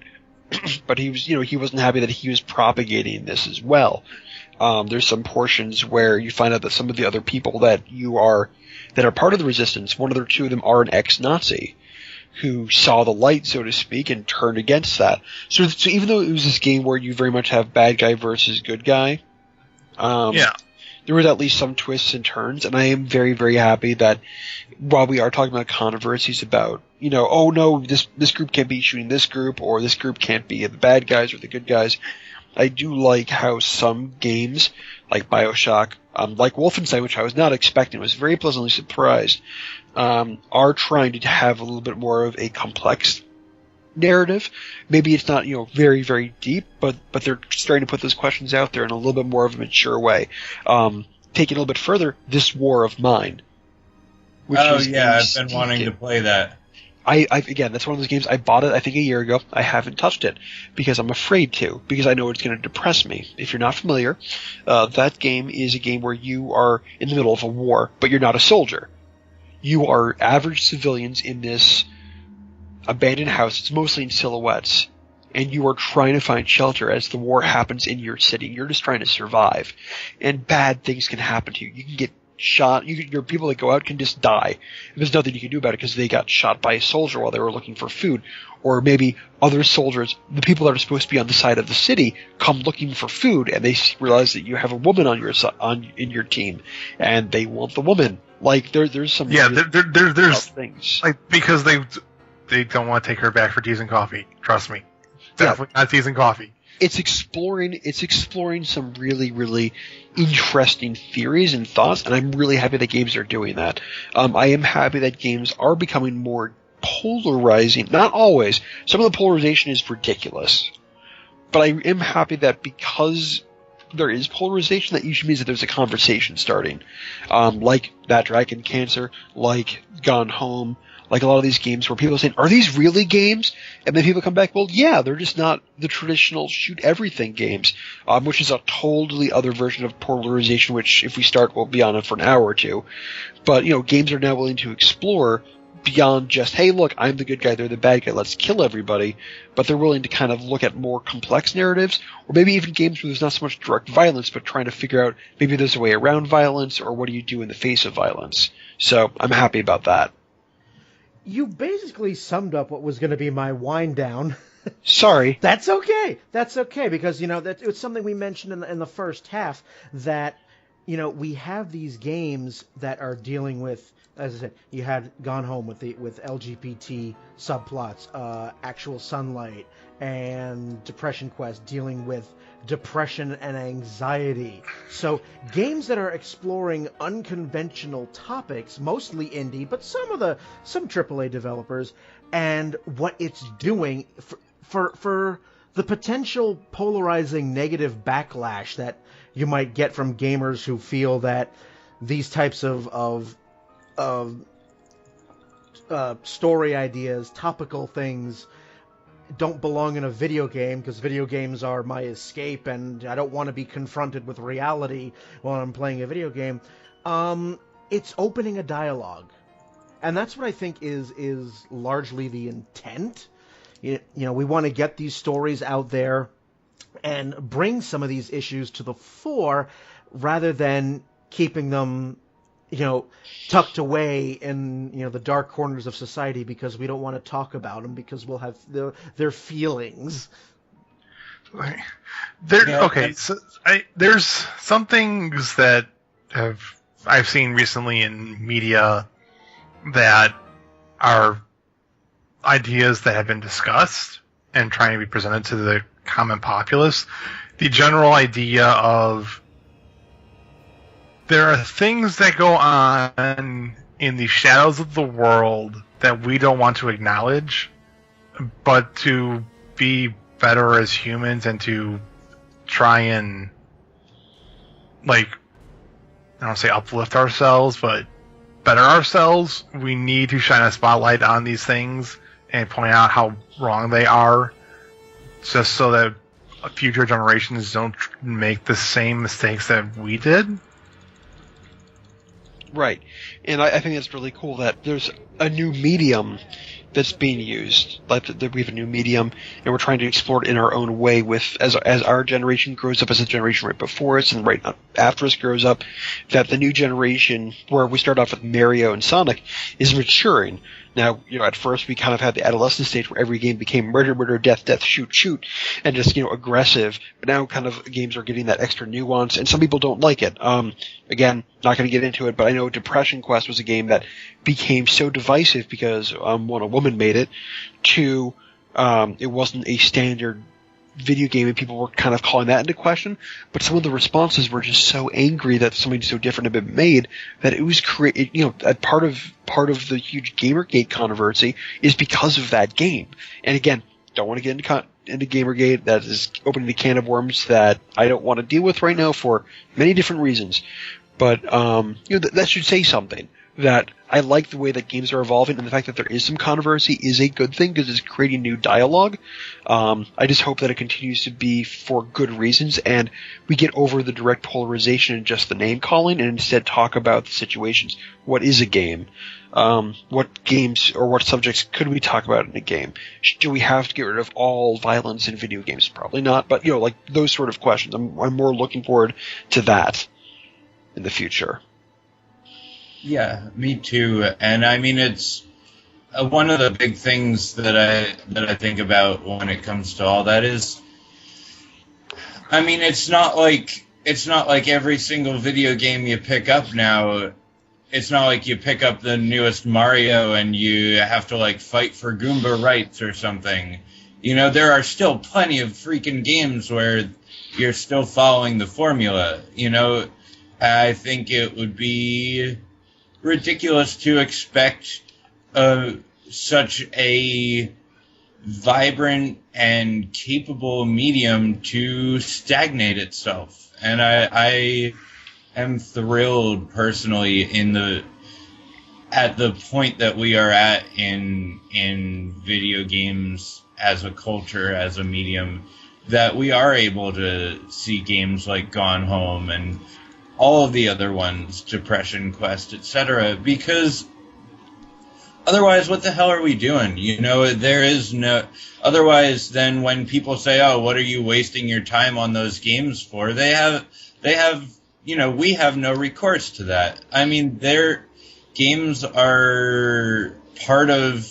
but he was, he wasn't happy that he was propagating this as well. There's some portions where you find out that some of the other people that are part of the resistance, one or two of them are an ex-Nazi who saw the light, so to speak, and turned against that. So even though it was this game where you very much have bad guy versus good guy, there was at least some twists and turns, and I am very, very happy that while we are talking about controversies about, oh no, this group can't be shooting this group, or this group can't be the bad guys or the good guys, I do like how some games, like BioShock, like Wolfenstein, which I was not expecting, was very pleasantly surprised, are trying to have a little bit more of a complex narrative. Maybe it's not, very, very deep, but they're starting to put those questions out there in a little bit more of a mature way. Taking a little bit further, This War of Mine. I've been wanting to play that. Again, that's one of those games, I bought it, I think, a year ago. I haven't touched it because I'm afraid to, because I know it's going to depress me. If you're not familiar, that game is a game where you are in the middle of a war, but you're not a soldier. You are average civilians in this abandoned house. It's mostly in silhouettes. And you are trying to find shelter as the war happens in your city. You're just trying to survive. And bad things can happen to you. You can get shot. Your people that go out can just die. There's nothing you can do about it because they got shot by a soldier while they were looking for food. Or maybe other soldiers, the people that are supposed to be on the side of the city, come looking for food, and they realize that you have a woman on in your team, and they want the woman. Like there's some there's things, like, because they don't want to take her back for teas and coffee. Trust me, definitely not teas and coffee. it's exploring some really, really interesting theories and thoughts, and I'm really happy that games are doing that. I am happy that games are becoming more polarizing. Not always. Some of the polarization is ridiculous. But I am happy that because there is polarization, that usually means that there's a conversation starting. Like That Dragon Cancer, like Gone Home, like a lot of these games where people are saying, are these really games? And then people come back, well, yeah, they're just not the traditional shoot everything games, which is a totally other version of polarization, which if we start, we'll be on it for an hour or two. But, games are now willing to explore beyond just, hey, look, I'm the good guy, they're the bad guy, let's kill everybody. But they're willing to kind of look at more complex narratives, or maybe even games where there's not so much direct violence, but trying to figure out maybe there's a way around violence, or what do you do in the face of violence. So I'm happy about that. You basically summed up what was going to be my wind down. Sorry. That's okay. That's okay, because, that it's something we mentioned in the first half, that, we have these games that are dealing with, as I said, you had Gone Home with LGBT subplots, Actual Sunlight, and Depression Quest dealing with depression and anxiety. So games that are exploring unconventional topics, mostly indie, but some AAA developers, and what it's doing for the potential polarizing negative backlash that you might get from gamers who feel that these types of story ideas, topical things, don't belong in a video game because video games are my escape and I don't want to be confronted with reality while I'm playing a video game. It's opening a dialogue. And that's what I think is largely the intent. We want to get these stories out there and bring some of these issues to the fore rather than keeping them tucked away in, the dark corners of society because we don't want to talk about them because we'll have their feelings. There's some things that I've seen recently in media that are ideas that have been discussed and trying to be presented to the common populace. The general idea of there are things that go on in the shadows of the world that we don't want to acknowledge, but to be better as humans and to try and, I don't say uplift ourselves, but better ourselves, we need to shine a spotlight on these things and point out how wrong they are, just so that future generations don't make the same mistakes that we did. Right. And I think it's really cool that there's a new medium that's being used. Like that we have a new medium, and we're trying to explore it in our own way with as our generation grows up, as the generation right before us and right after us grows up, that the new generation, where we start off with Mario and Sonic, is maturing. Now, at first we kind of had the adolescent stage where every game became murder, murder, death, death, shoot, shoot, and just, aggressive. But now kind of games are getting that extra nuance, and some people don't like it. Again, not going to get into it, but I know Depression Quest was a game that became so divisive because, when a woman made it, it wasn't a standard video game, and people were kind of calling that into question. But some of the responses were just so angry that something so different had been made that it was created. Part of the huge Gamergate controversy is because of that game. And again, don't want to get into Gamergate. That is opening a can of worms that I don't want to deal with right now for many different reasons. But that should say something. That I like the way that games are evolving, and the fact that there is some controversy is a good thing because it's creating new dialogue. I just hope that it continues to be for good reasons, and we get over the direct polarization and just the name calling, and instead talk about the situations. What is a game? What games or what subjects could we talk about in a game? Do we have to get rid of all violence in video games? Probably not, but like those sort of questions. I'm more looking forward to that in the future. Yeah, me too. And I mean, it's one of the big things that I think about when it comes to all that is, I mean, it's not like every single video game you pick up now. It's not like you pick up the newest Mario and you have to fight for Goomba rights or something. You know, there are still plenty of freaking games where you're still following the formula. You know, I think it would be ridiculous to expect such a vibrant and capable medium to stagnate itself. And I am thrilled personally at the point that we are at in video games as a culture, as a medium, that we are able to see games like Gone Home and all of the other ones, Depression Quest, etc., because otherwise, what the hell are we doing? You know, there is no... Otherwise, then when people say, oh, what are you wasting your time on those games for? They have, you know, we have no recourse to that. I mean, their games are part of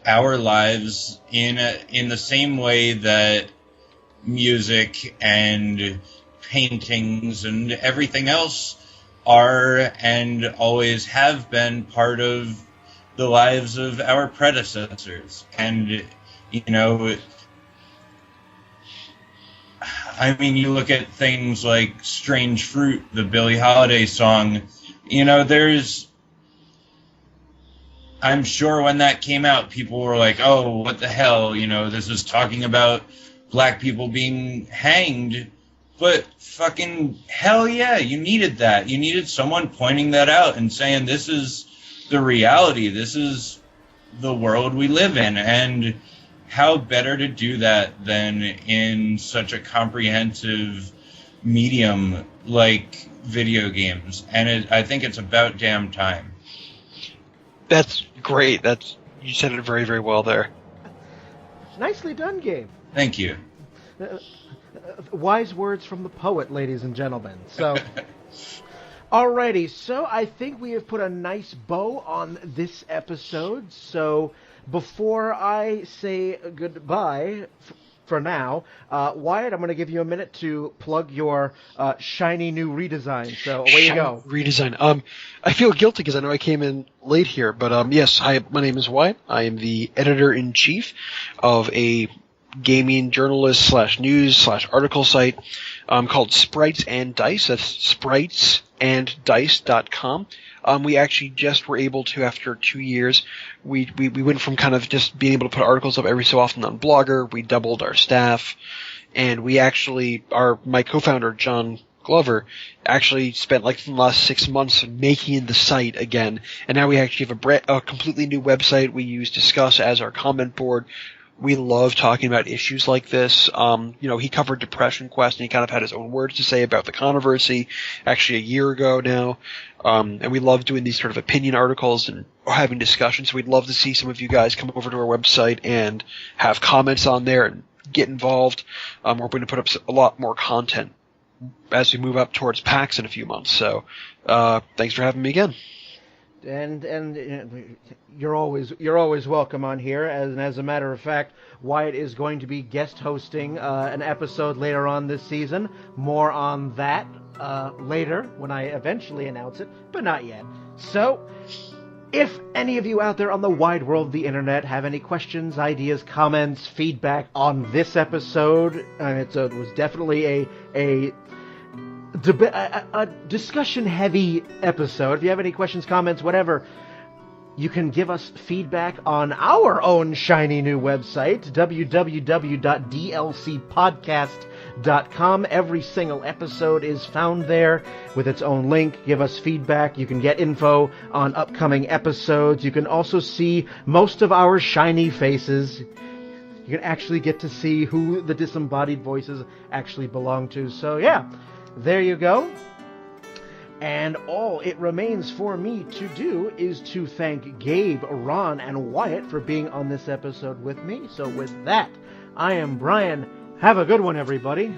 our lives in the same way that music and paintings and everything else are and always have been part of the lives of our predecessors. And, you know, I mean, you look at things like Strange Fruit, the Billie Holiday song, you know, I'm sure when that came out, people were like, oh, what the hell, you know, this is talking about black people being hanged. But fucking hell yeah, you needed that. You needed someone pointing that out and saying, this is the reality. This is the world we live in. And how better to do that than in such a comprehensive medium like video games? And I think it's about damn time. That's great. You said it very, very well there. Nicely done, Gabe. Thank you. Wise words from the poet, ladies and gentlemen. So, alrighty, so I think we have put a nice bow on this episode. So, before I say goodbye for now, Wyatt, I'm going to give you a minute to plug your shiny new redesign. So, away you go. Redesign. I feel guilty because I know I came in late here, but yes, hi, my name is Wyatt. I am the editor-in-chief of a gaming journalist / news / article site called Sprites and Dice. That's spritesanddice.com. We actually just were able to, after 2 years, we went from kind of just being able to put articles up every so often on Blogger. We doubled our staff, and we actually, my co-founder, John Glover, actually spent like the last 6 months making the site again, and now we actually have a completely new website we use Discuss as our comment board. We love talking about issues like this. You know, he covered Depression Quest, and he kind of had his own words to say about the controversy, actually a year ago now. And we love doing these sort of opinion articles and having discussions. We'd love to see some of you guys come over to our website and have comments on there and get involved. We're going to put up a lot more content as we move up towards PAX in a few months. So, thanks for having me again. And you're always welcome on here. As a matter of fact, Wyatt is going to be guest hosting an episode later on this season. More on that later when I eventually announce it, but not yet. So, if any of you out there on the wide world of the internet have any questions, ideas, comments, feedback on this episode, and it was definitely a discussion-heavy episode. If you have any questions, comments, whatever, you can give us feedback on our own shiny new website, www.dlcpodcast.com. Every single episode is found there with its own link. Give us feedback. You can get info on upcoming episodes. You can also see most of our shiny faces. You can actually get to see who the disembodied voices actually belong to. So, yeah. There you go. And all it remains for me to do is to thank Gabe, Ron, and Wyatt for being on this episode with me. So with that, I am Brian. Have a good one, everybody.